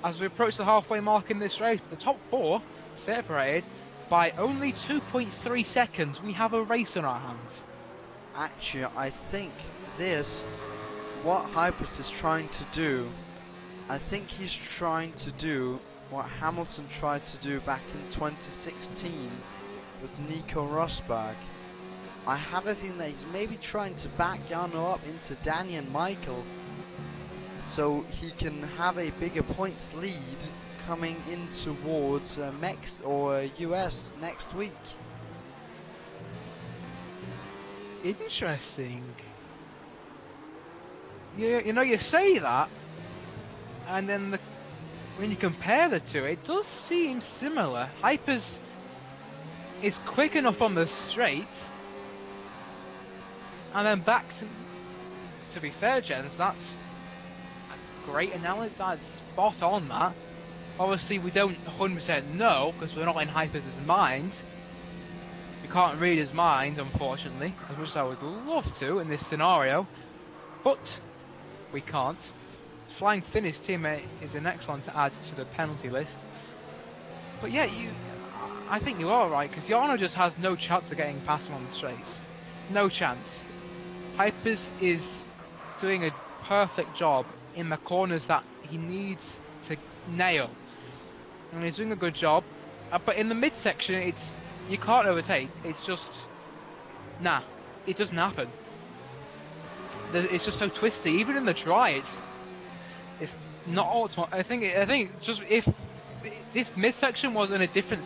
As we approach the halfway mark in this race, the top 4 separated by only 2.3 seconds. We have a race on our hands. Actually, I think what Hypers is trying to do, I think he's trying to do what Hamilton tried to do back in 2016 with Nico Rosberg. I have a feeling that he's maybe trying to back Jarno up into Danny and Michael, so he can have a bigger points lead coming in towards US next week. Interesting. Yeah, you know, you say that, and then when you compare the two, it does seem similar. Hypers is quick enough on the straights, and then back to be fair, gents, that's a great analogy. That's spot on. That obviously we don't 100% know because we're not in Hypers' mind. We can't read his mind, unfortunately, as much as I would love to in this scenario, but we can't. Flying Finnish teammate is the next one to add to the penalty list. But yeah, I think you are right, because Jarno just has no chance of getting past him on the straights. No chance. Hypers is doing a perfect job in the corners that he needs to nail. And he's doing a good job. But in the midsection, you can't overtake. It's just... Nah. It doesn't happen. It's just so twisty. Even in the dry, it's not optimal. I think just if this midsection was in a different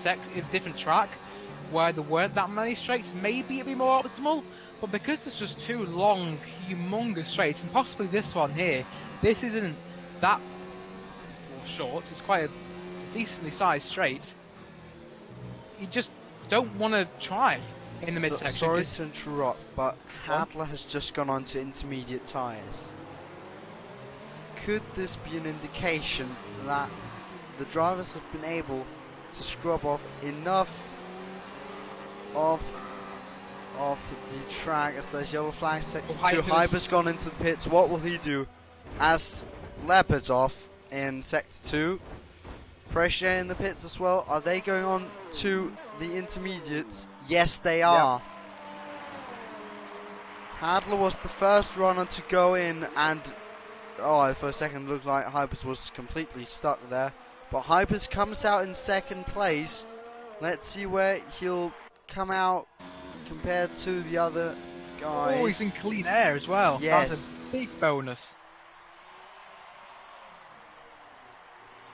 track where there weren't that many straights, maybe it'd be more optimal. But because it's just two long, humongous straights, and possibly this one here, this isn't that short. It's quite a decently sized straight. You just don't want to try in the midsection. Sorry to interrupt, but Hadler has just gone on to intermediate tyres. Could this be an indication that the drivers have been able to scrub off enough of the track as there's yellow flag sector 2? Hyper's gone into the pits. What will he do? As Leopard's off in sector 2. Pressure in the pits as well. Are they going on to the intermediates? Yes, they are. Yep. Hadler was the first runner to go in, and for a second it looked like Hypers was completely stuck there. But Hypers comes out in second place. Let's see where he'll come out compared to the other guys. Oh, he's in clean air as well. Yes. That's a big bonus.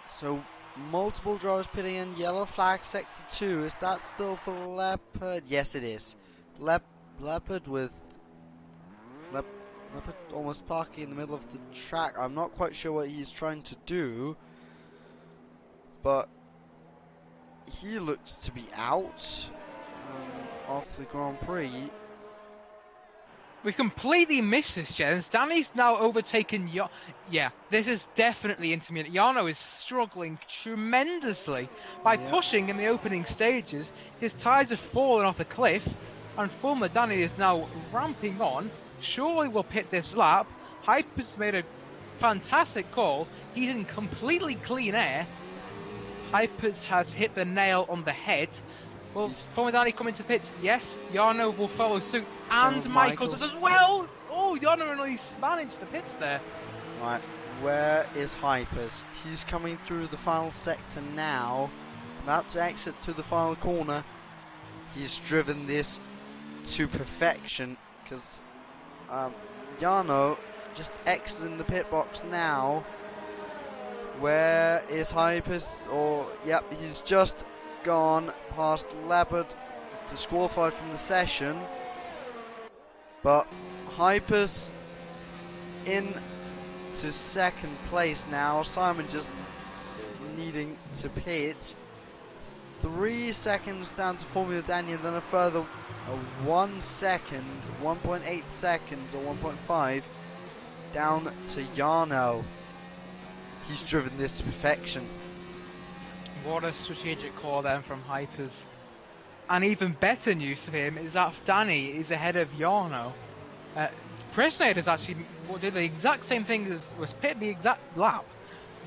So, multiple drivers pitting in. Yellow flag sector 2. Is that still for Leopard? Yes, it is. Leopard with... Leopard almost parking in the middle of the track. I'm not quite sure what he's trying to do, but he looks to be out of the Grand Prix. We completely missed this, gents. Danny's now overtaken Yeah, this is definitely intermediate. Jarno is struggling tremendously by pushing in the opening stages. His tyres have fallen off a cliff, and former Danny is now ramping on. Surely will pit this lap. Hyper's made a fantastic call. He's in completely clean air. Hypers has hit the nail on the head. Will former Danny come into pits? Yes. Jarno will follow suit, and Michael does as well. Oh, Jarno really managed the pits there. Right, where is Hypers? He's coming through the final sector now, about to exit through the final corner. He's driven this to perfection, because Jarno just exiting the pit box now. Where is Hypers? Yep, he's just gone past Leopard, disqualified from the session. But Hypers in to second place now. Simon just needing to pit. 3 seconds down to Formula Danny, and then a further 1 second, 1.8 seconds or 1.5 down to Jarno. He's driven this to perfection. What a strategic call then from Hypers. And even better news for him is that Danny is ahead of Jarno. Impressionator's actually did the exact same thing as was pitted the exact lap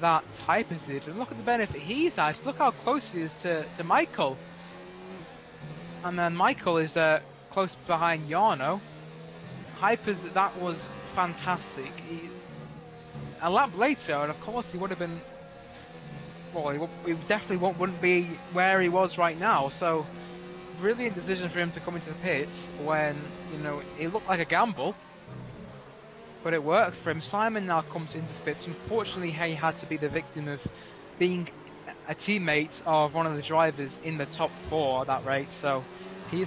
that Hypers did, and look at the benefit he's had. Look how close he is to Michael, and then Michael is close behind Jarno. Hypers, that was fantastic. A lap later, and of course he would have been. Well, he definitely wouldn't be where he was right now. So, brilliant decision for him to come into the pits when it looked like a gamble, but it worked for him. Simon now comes into the pits. Unfortunately, he had to be the victim of being a teammate of one of the drivers in the top 4 of that race. So, he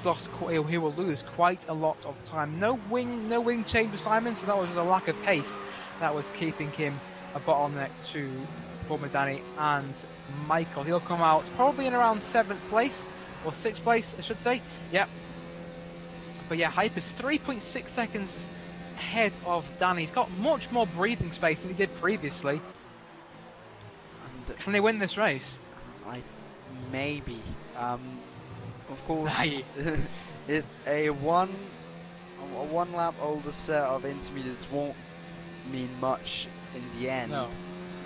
will lose quite a lot of time. No wing change for Simon, so that was just a lack of pace that was keeping him a bottleneck to former Danny and Michael. He'll come out probably in around 7th place, or 6th place, I should say. Yep. But yeah, Hyper's 3.6 seconds ahead of Danny. He's got much more breathing space than he did previously. And can they win this race? Maybe. Of course, a one lap older set of intermediates won't mean much in the end. No.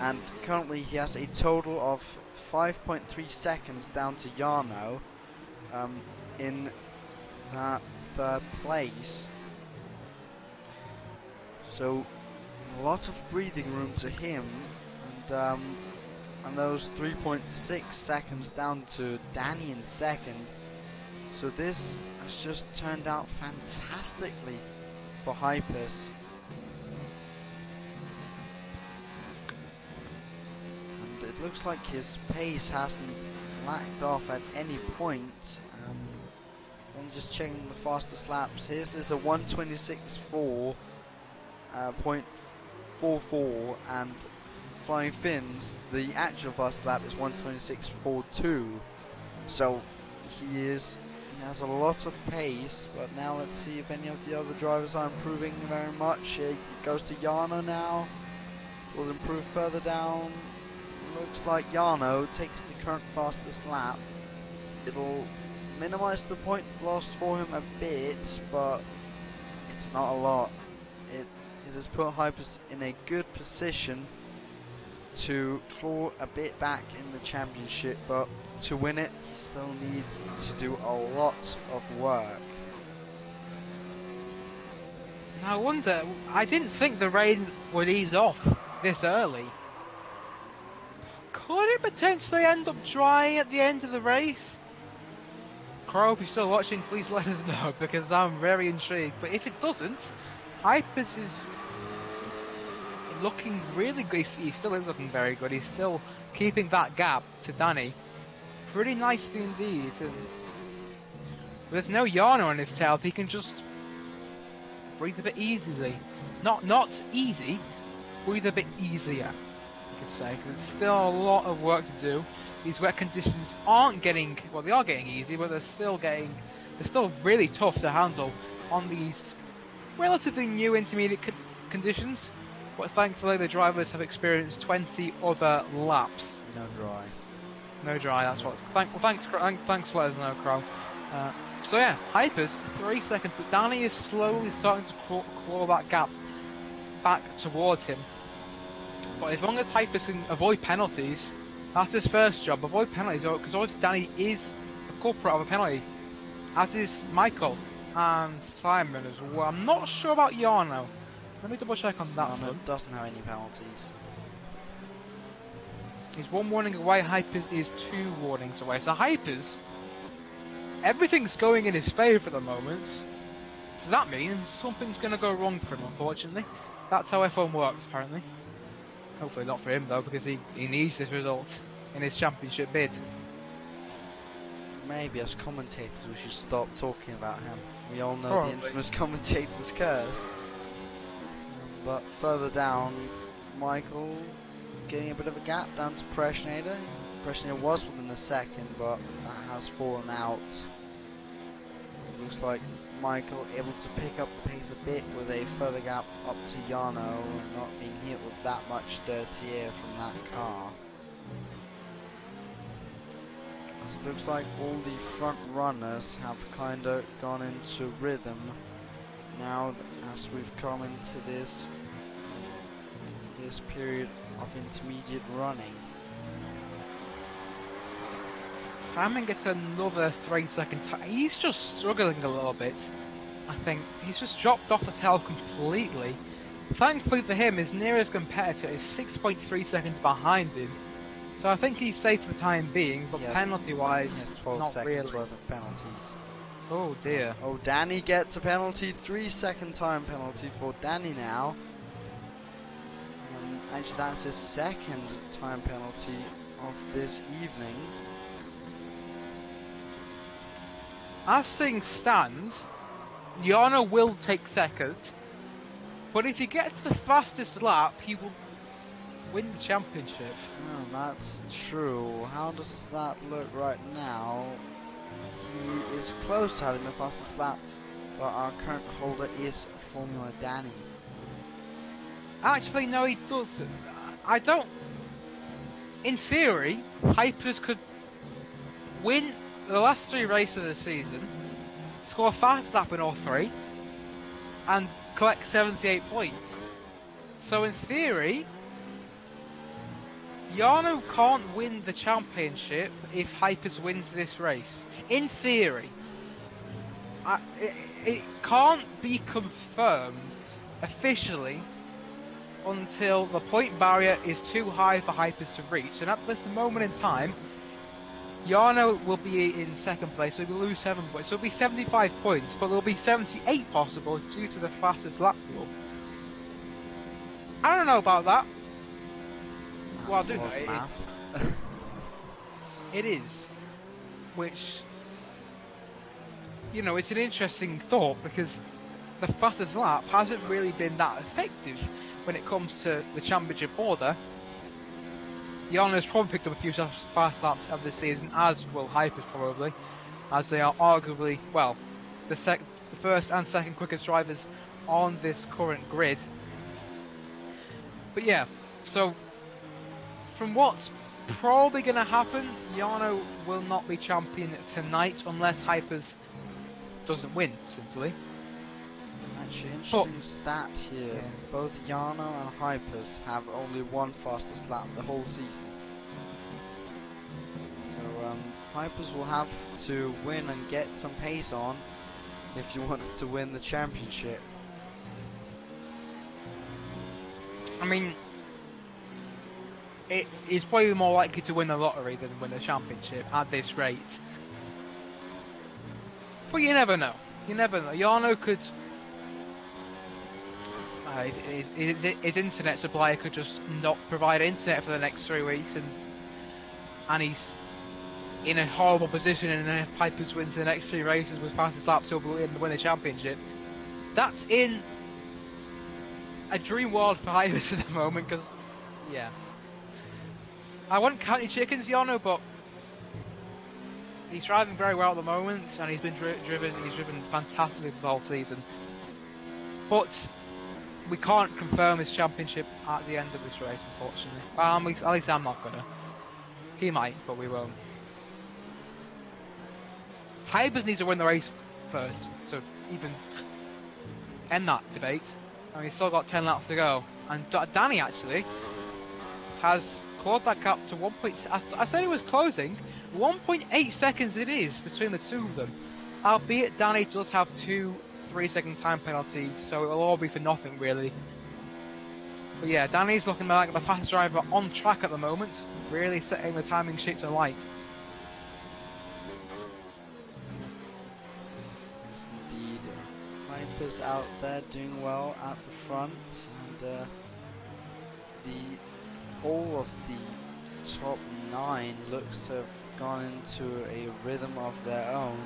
And currently he has a total of 5.3 seconds down to Jarno in that 3rd place. So a lot of breathing room to him, and those 3.6 seconds down to Danny in 2nd. So this has just turned out fantastically for Hypers. And it looks like his pace hasn't lacked off at any point. I'm just checking the fastest laps. His is a 126.44, and Flying Finn's, the actual fastest lap is 126.42. So he has a lot of pace, but now let's see if any of the other drivers are improving very much. It goes to Jarno now. Will improve further down. Looks like Jarno takes the current fastest lap. It'll minimize the point loss for him a bit, but it's not a lot. It has put Hypers in a good position to claw a bit back in the championship, but to win it, he still needs to do a lot of work. I wonder, I didn't think the rain would ease off this early. Could it potentially end up drying at the end of the race? Crow, if you're still watching, please let us know, because I'm very intrigued. But if it doesn't, Hypers is looking really good. He still is looking very good. He's still keeping that gap to Danny pretty nicely indeed. And with no Jarno on his tail, he can just breathe a bit easily. Not easy, breathe a bit easier, you could say, because there's still a lot of work to do. These wet conditions aren't getting, well, they are getting easy, but they're still really tough to handle on these relatively new intermediate conditions. But thankfully the drivers have experienced 20 other laps. No dry, that's what. Thanks for letting us know, Crow. So yeah, Hypers 3 seconds, but Danny is slowly starting to claw that gap back towards him. But as long as Hypers can avoid penalties, that's his first job. Avoid penalties, because obviously Danny is a culprit of a penalty, as is Michael and Simon as well. I'm not sure about Jarno. Let me double check on that one. Doesn't have any penalties. He's 1 warning away, Hypers is 2 warnings away. So Hypers, everything's going in his favour at the moment. Does that mean something's going to go wrong for him, unfortunately? That's how F1 works, apparently. Hopefully not for him, though, because he needs this result in his championship bid. Maybe as commentators we should stop talking about him. We all know Probably. the infamous commentator's curse. But further down, Michael getting a bit of a gap down to Impressionator. Impressionator was within a second, but that has fallen out. It looks like Michael able to pick up the pace a bit with a further gap up to Jarno and not being hit with that much dirty air from that car. As it looks like all the front runners have kind of gone into rhythm. now as we've come into this period of intermediate running. Simon gets another 3-second time. He's just struggling a little bit. I think he's just dropped off the tail completely. Thankfully for him, his nearest competitor is 6.3 seconds behind him. So I think he's safe for the time being, but penalty-wise, 12 not seconds really. worth of penalties. Oh dear. Oh, Danny gets a penalty, 3-second time penalty for Danny now. Actually, that's his second time penalty of this evening. As things stand, Jarno will take second, but if he gets the fastest lap, he will win the championship. Oh, that's true. How does that look right now? He is close to having the fastest lap, but our current holder is Formula Danny. Actually, no, he doesn't. I don't. In theory, Hypers could win the last 3 races of the season, score a fast lap in all 3, and collect 78 points. So in theory, Jarno can't win the championship if Hypers wins this race. In theory. It can't be confirmed officially until the point barrier is too high for Hypers to reach. And at this moment in time, Jarno will be in second place, so he'll lose 7 points. So it'll be 75 points, but there'll be 78 possible due to the fastest lap rule. I don't know about that. Well, I do know it is. It is. Which, you know, it's an interesting thought because the fastest lap hasn't really been that effective when it comes to the championship order. Jarno's probably picked up a few fast laps of this season, as will Hypers probably, as they are arguably, well, the first and second quickest drivers on this current grid. But yeah, so from what's probably going to happen, Jarno will not be champion tonight unless Hypers doesn't win, simply. Actually, interesting stat here. Yeah. Both Jarno and Hypers have only 1 fastest lap the whole season. So Hypers will have to win and get some pace on if he wants to win the championship. I mean, he's probably more likely to win the lottery than win the championship at this rate. But you never know. You never know. Jarno could... his internet supplier could just not provide internet for the next 3 weeks, and he's in a horrible position, and if Hypers wins the next 3 races with fastest laps, he'll win the championship. That's in a dream world for Hypers at the moment, because, yeah. I wouldn't count any chickens, Jarno, but he's driving very well at the moment, and he's been driven fantastically for the whole season. But we can't confirm his championship at the end of this race, unfortunately. At least I'm not gonna. He might, but we won't. Hypers needs to win the race first to even end that debate. I mean, he's still got 10 laps to go. And Danny actually has clawed that gap to 1. I said it was closing. 1.8 seconds it is between the two of them. Albeit Danny does have 2 3-second time penalties, so it'll all be for nothing really. But yeah, Danny's looking like the fastest driver on track at the moment, really setting the timing sheets alight. Yes, indeed. Hypers out there doing well at the front, and all of the top 9 looks to have gone into a rhythm of their own.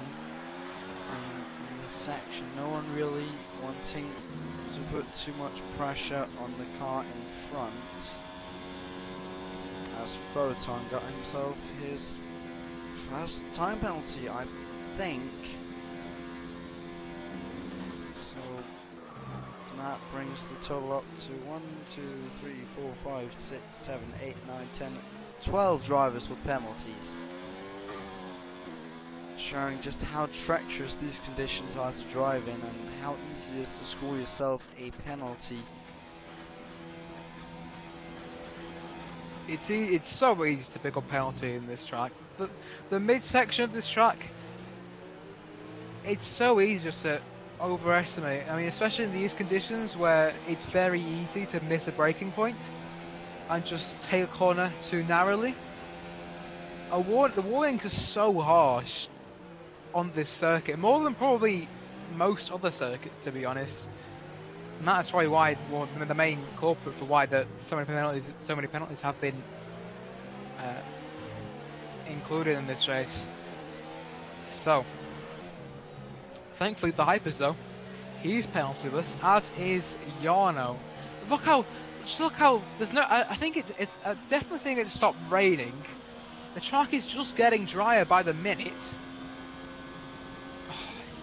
In this section, no one really wanting to put too much pressure on the car in front, as Photon got himself his first time penalty, I think. So that brings the total up to 1, 2, 3, 4, 5, 6, 7, 8, 9, 10, 12 drivers with penalties. showing just how treacherous these conditions are to drive in and how easy it is to score yourself a penalty. It's so easy to pick up penalty in this track. The midsection of this track, it's so easy just to overestimate. I mean, especially in these conditions where it's very easy to miss a braking point and just take a corner too narrowly. The warnings are so harsh on this circuit, more than probably most other circuits, to be honest. And that's probably why the main culprit for why so many penalties have been included in this race. So, thankfully, the Hypers though, he's penaltyless, as is Jarno. Look how there's no. I think I definitely think it stopped raining. The track is just getting drier by the minute.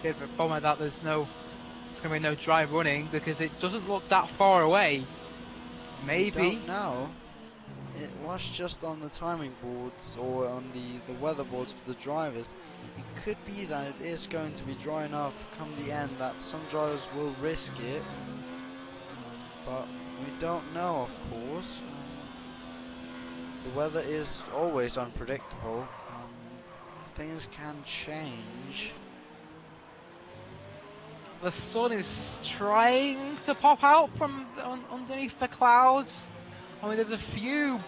Bit of a bummer that there's going to be no dry running because it doesn't look that far away. Maybe. I don't know. It was just on the timing boards or on the weather boards for the drivers. It could be that it is going to be dry enough come the end that some drivers will risk it. But we don't know, of course. The weather is always unpredictable. Things can change. The sun is trying to pop out from underneath the clouds. I mean, there's a few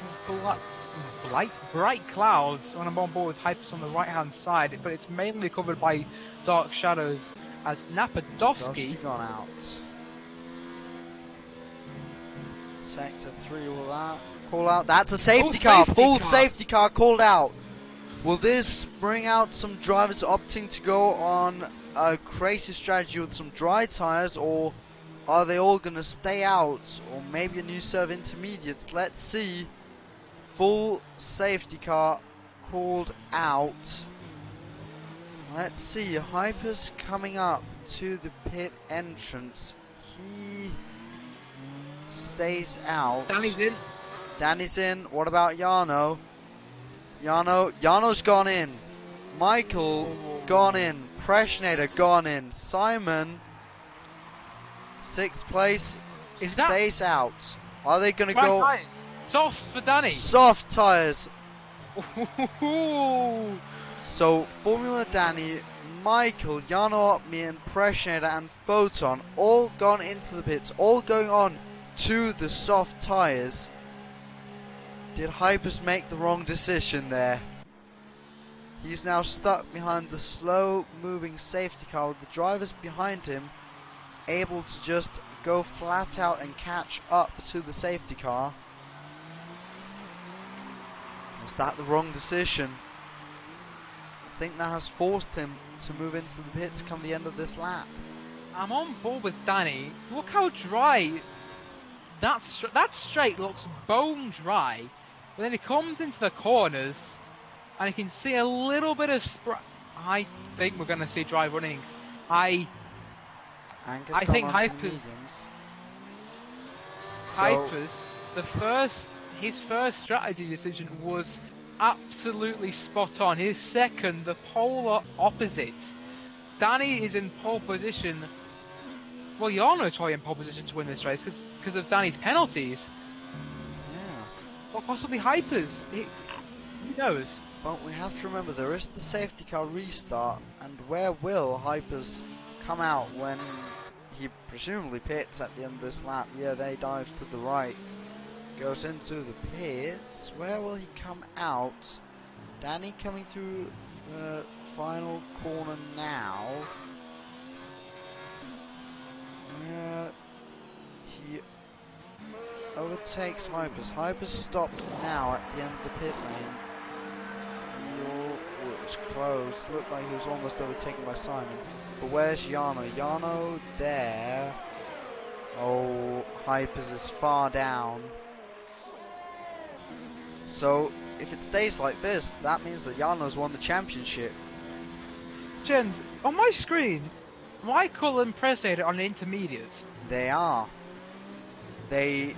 bright clouds when I'm on board with Hypers on the right-hand side, but it's mainly covered by dark shadows as Napadovsky gone out. Sector 3 will call out. That's a safety car. Full safety car called out. Will this bring out some drivers opting to go on a crazy strategy with some dry tyres, or are they all going to stay out, or maybe a new set of intermediates? Let's see. Full safety car called out. Let's see. Hyper's coming up to the pit entrance. He stays out. Danny's in. Danny's in. What about Jarno? Jarno's gone in. Michael gone in. Preshnader gone in. Simon, 6th place, stays out. Are they going to go? Tires. Softs for Danny. Soft tyres. So Formula Danny, Michael, Jarno Opmi and Preshnader and Photon all gone into the pits, all going on to the soft tyres. Did Hypers make the wrong decision there? He's now stuck behind the slow-moving safety car with the drivers behind him able to just go flat out and catch up to the safety car. Was that the wrong decision? I think that has forced him to move into the pits come the end of this lap. I'm on board with Danny. Look how dry that straight looks, bone dry. But then he comes into the corners and you can see a little bit of I think we're going to see dry running. I think Hypers, his first strategy decision was absolutely spot on. His second, the polar opposite. Danny is in pole position. Well, Jarno's probably in pole position to win this race because of Danny's penalties. Yeah. Or possibly Hypers. Who knows? But we have to remember there is the safety car restart, and where will Hypers come out when he presumably pits at the end of this lap? Yeah, they dive to the right. Goes into the pits. Where will he come out? Danny coming through the final corner now. He overtakes Hypers. Hypers stopped now at the end of the pit lane. It was close. Looked like he was almost overtaken by Simon. But where's Jarno? Jarno there. Oh, Hypers is far down. So, if it stays like this, that means that Jarno's won the championship. Jens, on my screen, Michael and Preshnader on the intermediates. They are. They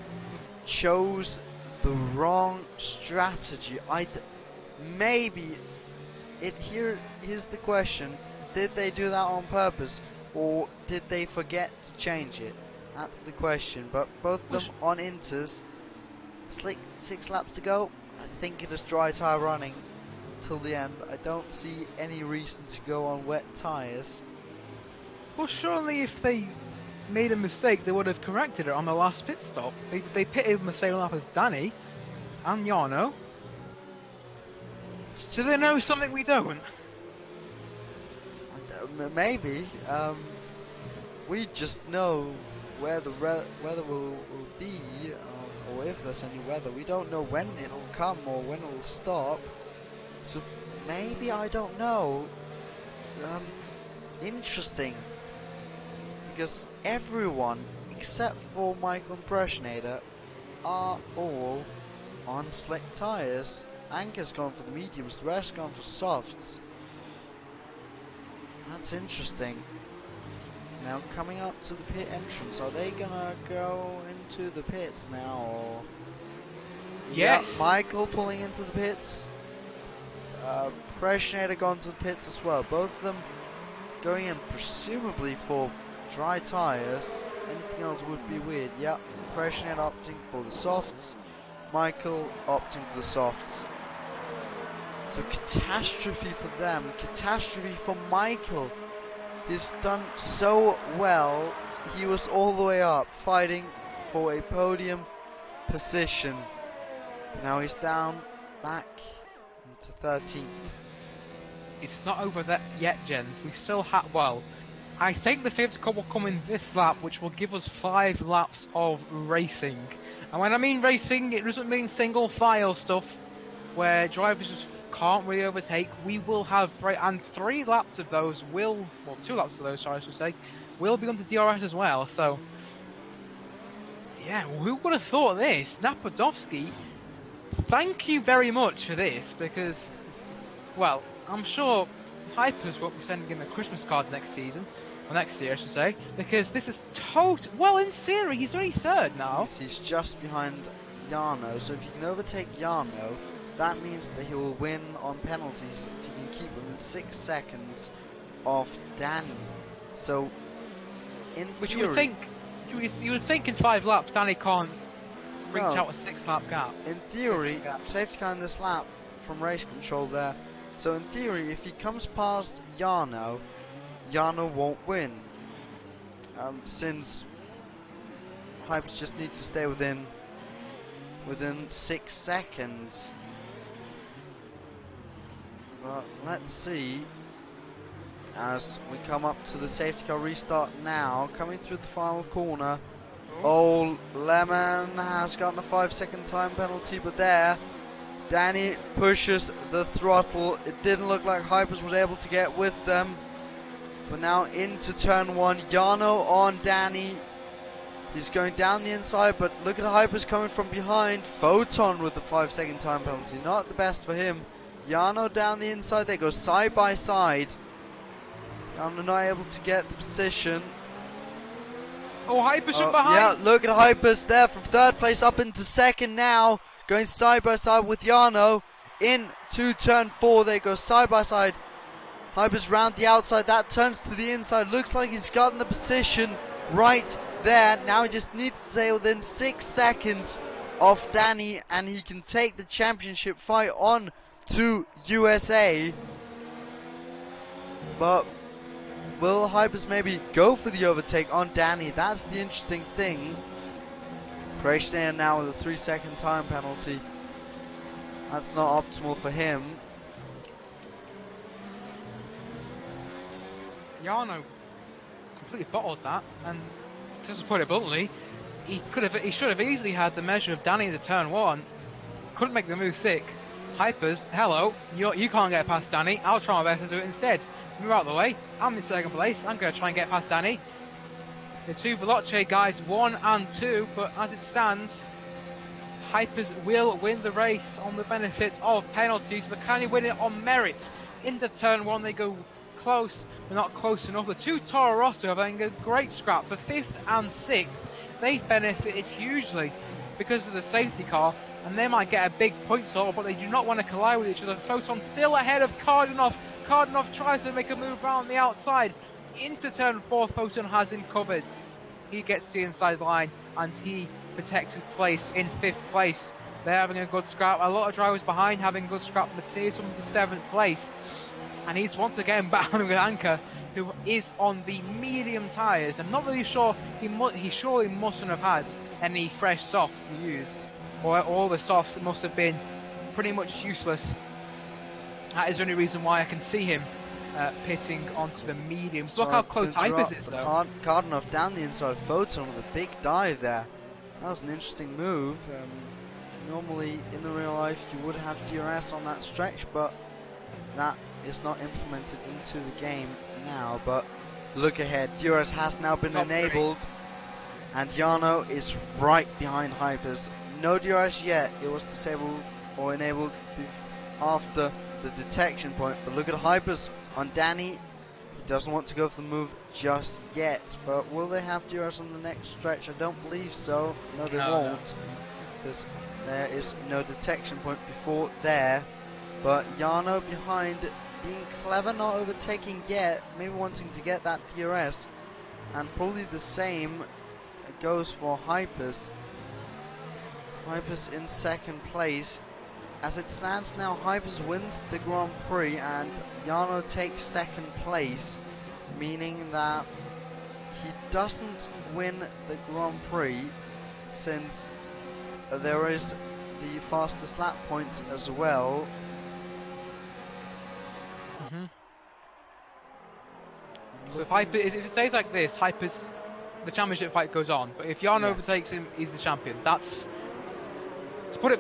chose the wrong strategy. Maybe here's the question: did they do that on purpose, or did they forget to change it? That's the question. But both of them on inters. Slick 6 laps to go. I think it is dry tyre running till the end. I don't see any reason to go on wet tyres. Well, surely if they made a mistake, they would have corrected it on the last pit stop. They pitted the same lap as Danny and Jarno. Do they know something we don't? Maybe. We just know where the weather will be, or if there's any weather. We don't know when it'll come or when it'll stop. So maybe, I don't know. Interesting. Because everyone, except for Michael and Impressionator, are all on slick tyres. Anker's gone for the mediums, the rest gone for softs. That's interesting. Now coming up to the pit entrance, are they gonna go into the pits now, or? Yes. Yeah, Michael pulling into the pits. Impressionator gone to the pits as well. Both of them going in presumably for dry tyres. Anything else would be weird. Yep, Impressionator opting for the softs. Michael opting for the softs. So catastrophe for them, catastrophe for Michael. He's done so well. He was all the way up, fighting for a podium position. Now he's down back into 13th. It's not over that yet, gents. We still have, well, I think the safety car will come in this lap, which will give us 5 laps of racing. And when I mean racing, it doesn't mean single file stuff, where drivers just can't really overtake. We will have, and 3 laps of those will, well, 2 laps of those, sorry, I should say, will be under DRS as well. So, yeah, who would have thought this? Napadovsky, thank you very much for this, because, well, I'm sure Hypers won't be sending him a Christmas card next season, or next year, I should say, because this is well, in theory, he's only 3rd now. He's just behind Jarno, so if he can overtake Jarno, that means that he will win on penalties if he can keep within 6 seconds of Danny. So, in which theory, you would think in 5 laps Danny can't reach No. out a 6-lap gap. in theory, safety car in this lap from race control there. So in theory, if he comes past Jarno, Jarno won't win. Since Hypers just need to stay within 6 seconds. But let's see, as we come up to the safety car restart now, coming through the final corner. Oh, Lemon has gotten a 5-second time penalty, but there, Danny pushes the throttle. It didn't look like Hypers was able to get with them. But now into turn 1, Jarno on Danny. He's going down the inside, but look at Hypers coming from behind. Photon with the 5-second time penalty, not the best for him. Jarno down the inside, they go side by side. Jarno not able to get the position. Oh, Hypers from behind! Yeah, look at Hypers there from 3rd place up into 2nd now. Going side by side with Jarno. Into turn 4, they go side by side. Hypers round the outside, that turns to the inside. Looks like he's gotten the position right there. Now he just needs to stay within 6 seconds of Danny, and he can take the championship fight on to USA. But will Hypers maybe go for the overtake on Danny? That's the interesting thing. Impressionator now with a 3-second time penalty. That's not optimal for him. Jarno completely bottled that, and just to put it bluntly, he should have easily had the measure of Danny into turn 1. Couldn't make the move sick. Hypers, hello, you can't get past Danny. I'll try my best to do it instead. Move out of the way. I'm in 2nd place. I'm going to try and get past Danny. The 2 Veloce guys, 1 and 2, but as it stands, Hypers will win the race on the benefit of penalties, but can he win it on merit? Into turn 1 they go close, but not close enough. The 2 Toro Rosso are having a great scrap for 5th and 6th. They've benefited hugely because of the safety car, and they might get a big point sort, but they do not want to collide with each other. Photon still ahead of Cardinov. Cardinov tries to make a move around the outside. Into turn 4, Photon has him covered. He gets the inside line, and he protects his place in 5th place. They're having a good scrap. A lot of drivers behind having a good scrap. Matthias up to 7th place. And he's once again battling with Anker, who is on the medium tyres. I'm not really sure, he surely mustn't have had any fresh softs to use. Or all the softs must have been pretty much useless. That is the only reason why I can see him pitting onto the mediums. Look how close Hypers is though. Cardinov down the inside, Photon with a big dive there. That was an interesting move. Normally in the real life you would have DRS on that stretch, but that is not implemented into the game now. But look ahead, DRS has now been enabled, and Jarno is right behind Hypers. No DRS yet, it was disabled or enabled after the detection point. But look at Hypers on Danny. He doesn't want to go for the move just yet, but will they have DRS on the next stretch? I don't believe so. No, they won't, because there is no detection point before there. But Jarno behind, being clever, not overtaking yet, maybe wanting to get that DRS, and probably the same goes for Hypers. Hypers in 2nd place. As it stands now, Hypers wins the Grand Prix and Jarno takes 2nd place, meaning that he doesn't win the Grand Prix, since there is the fastest lap points as well. So if it stays like this, Hypers, the championship fight goes on. But if Jarno overtakes him, he's the champion. That's, to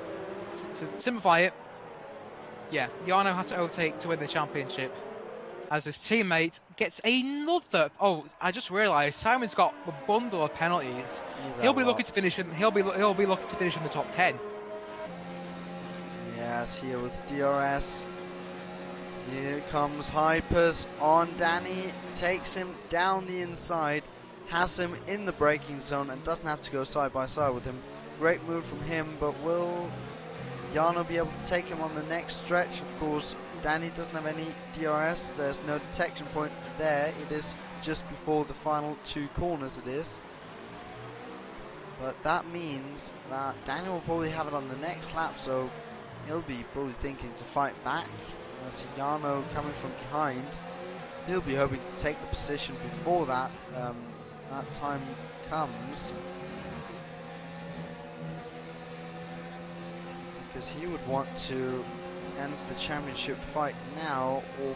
simplify it, yeah, Jarno has to overtake to win the championship. As his teammate gets another. Oh, I just realised Simon's got a bundle of penalties. He'll be lucky to finish in. He'll be lucky to finish in the top 10. Yes, here with DRS. Here comes Hypers on Danny. Takes him down the inside. Has him in the braking zone and doesn't have to go side by side with him. Great move from him, but will Jarno be able to take him on the next stretch? Of course, Danny doesn't have any DRS. There's no detection point there. It is just before the final 2 corners it is. But that means that Danny will probably have it on the next lap, so he'll be probably thinking to fight back. See Jarno coming from behind. He'll be hoping to take the position before that that time comes, because he would want to end the championship fight now, or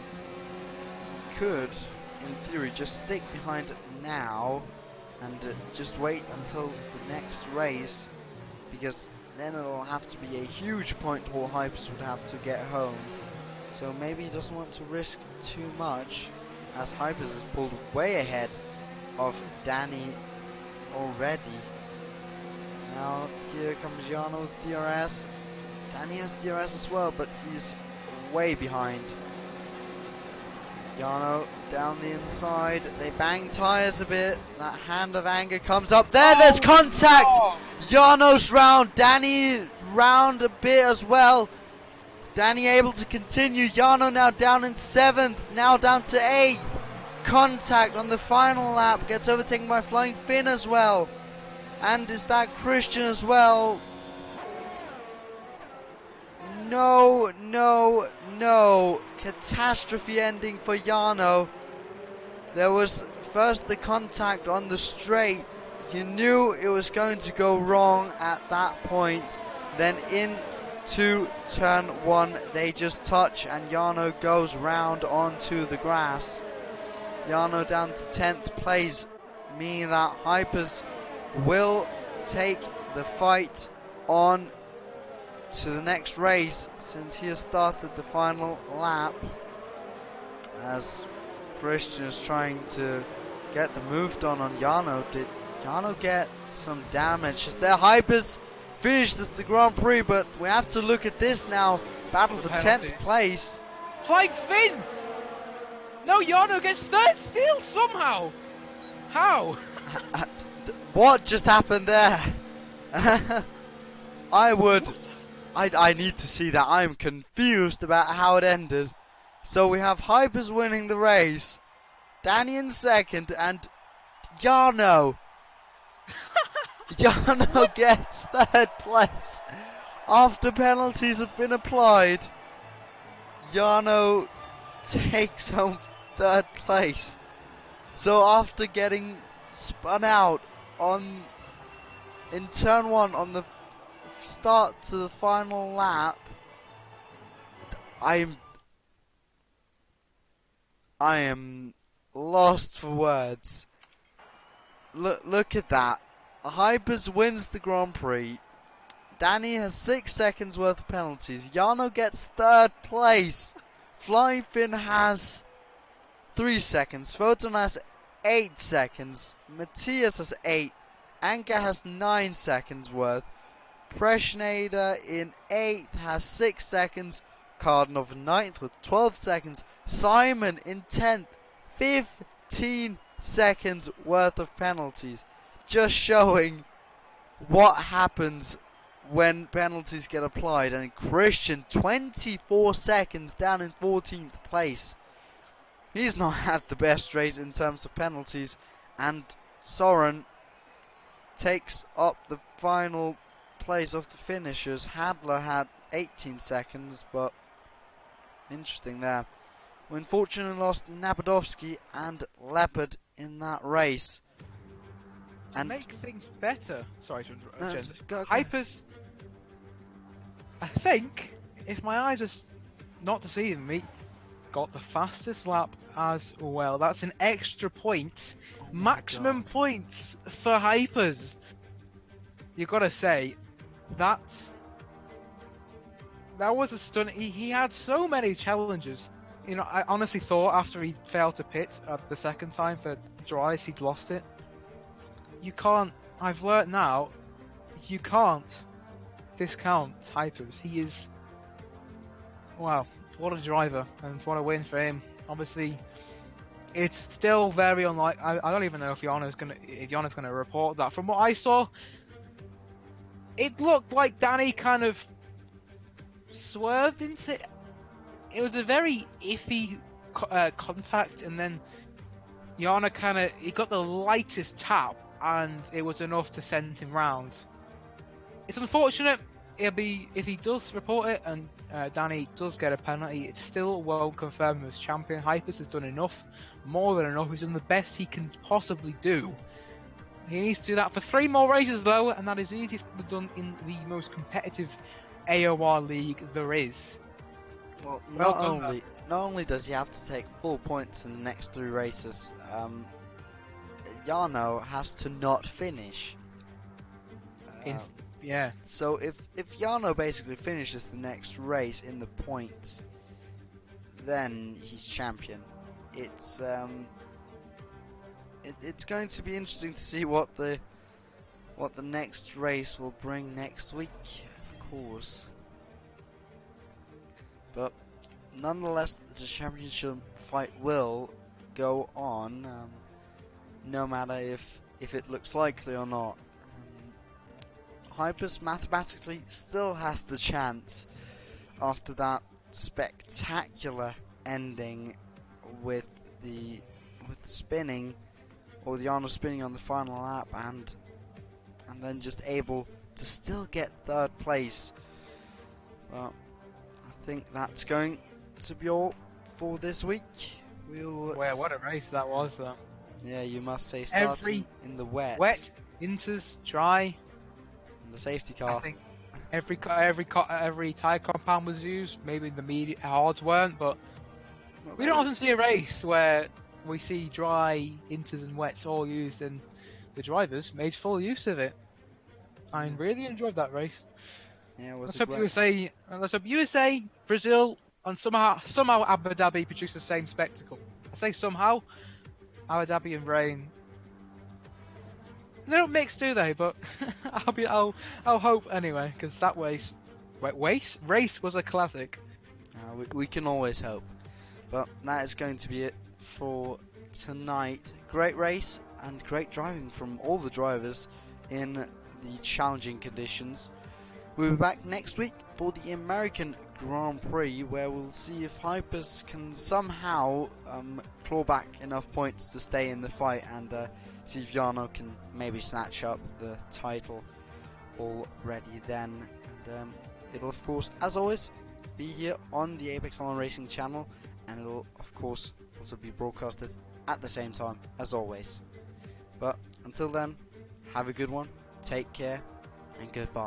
could, in theory, just stick behind now and just wait until the next race, because then it'll have to be a huge point where Hypers would have to get home. So maybe he doesn't want to risk too much, as Hypers is pulled way ahead of Danny already. Now here comes Jarno with DRS. Danny has DRS as well, but he's way behind. Jarno down the inside. They bang tyres a bit. That hand of anger comes up. There's contact! No. Jarno's round. Danny round a bit as well. Danny able to continue. Jarno now down in 7th. Now down to 8th. Contact on the final lap. Gets overtaken by Flying Finn as well. And is that Christian as well? No, no, no. Catastrophe ending for Jarno. There was first the contact on the straight. You knew it was going to go wrong at that point. Then into turn 1, they just touch and Jarno goes round onto the grass. Jarno down to 10th place, meaning that Hypers will take the fight on to the next race, since he has started the final lap, as Christian is trying to get the move done on Jarno. Did Jarno get some damage? Is there Hypers finished this the Grand Prix? But we have to look at this now. Battle for 10th place. Flying Finn! No, Jarno gets 3rd still somehow. How? What just happened there? I need to see that. I'm confused about how it ended. So we have Hypers winning the race, Danny in second, and Jarno. Jarno gets third place. After penalties have been applied, Jarno takes home third place. So after getting spun out in turn 1 on the start to the final lap, I am lost for words. Look at that. Hypers wins the Grand Prix. Danny has 6 seconds worth of penalties. Jarno gets third place. Flying Finn has 3 seconds. Photon has 8 seconds. Matthias has 8. Anka has 9 seconds worth. Preshnada in 8th has 6 seconds. Cardinov in 9th with 12 seconds. Simon in 10th, 15 seconds worth of penalties. Just showing what happens when penalties get applied. And Christian, 24 seconds down in 14th place. He's not had the best race in terms of penalties. And Soren takes up the final place of the finishers. Hadler had 18 seconds, but interesting there. We unfortunately lost Nabadovsky and Leopard in that race. To make things better, sorry to interrupt, go. Hypers, I think, if my eyes are not deceiving me, got the fastest lap as well. That's an extra point, maximum points for Hypers. You gotta say, that was a stunt. He had so many challenges. You know, I honestly thought after he failed to pit the second time for dries, he'd lost it. You can't, I've learnt now, you can't discount Hypers. He is, wow, what a driver, and what a win for him. Obviously, it's still very unlikely. I don't even know if Jana's gonna report that. From what I saw, it looked like Danny kind of swerved into it. It was a very iffy contact, and then Jana he got the lightest tap, and it was enough to send him round. It's unfortunate. If he does report it and Danny does get a penalty, it still won't confirm him as champion. Hypers has done enough, more than enough. He's done the best he can possibly do. He needs to do that for 3 more races though, and that is easiest to be done in the most competitive AOR league there is. Well, not only does he have to take full points in the next 3 races, Jarno has to not finish. Yeah. So if Jarno basically finishes the next race in the points, then he's champion. It's going to be interesting to see what the next race will bring next week, of course. But nonetheless, the championship fight will go on, no matter if it looks likely or not. Hypers mathematically still has the chance after that spectacular ending with the spinning, or the Arnold spinning on the final lap, and then just able to still get 3rd place. Well, I think that's going to be all for this week. Well, what a race that was, though. Yeah, you must say, starting in the wet, inters, dry. The safety car. I think every tyre compound was used. Maybe the hards weren't, but we don't often see a race where we see dry, inters, and wets all used, and the drivers made full use of it. I really enjoyed that race. Yeah, it was. Let's hope USA, Brazil, and somehow Abu Dhabi produce the same spectacle. I say somehow. Abu Dhabi and rain. They don't mix, do they? But I'll hope anyway, because that race was a classic. We can always hope. But that is going to be it for tonight. Great race and great driving from all the drivers in the challenging conditions. We'll be back next week for the American Grand Prix, where we'll see if Hypers can somehow claw back enough points to stay in the fight, and see if Jarno can maybe snatch up the title already then. And it'll, of course, as always, be here on the Apex Online Racing channel, and it'll, of course, also be broadcasted at the same time as always. But until then, have a good one, take care, and goodbye.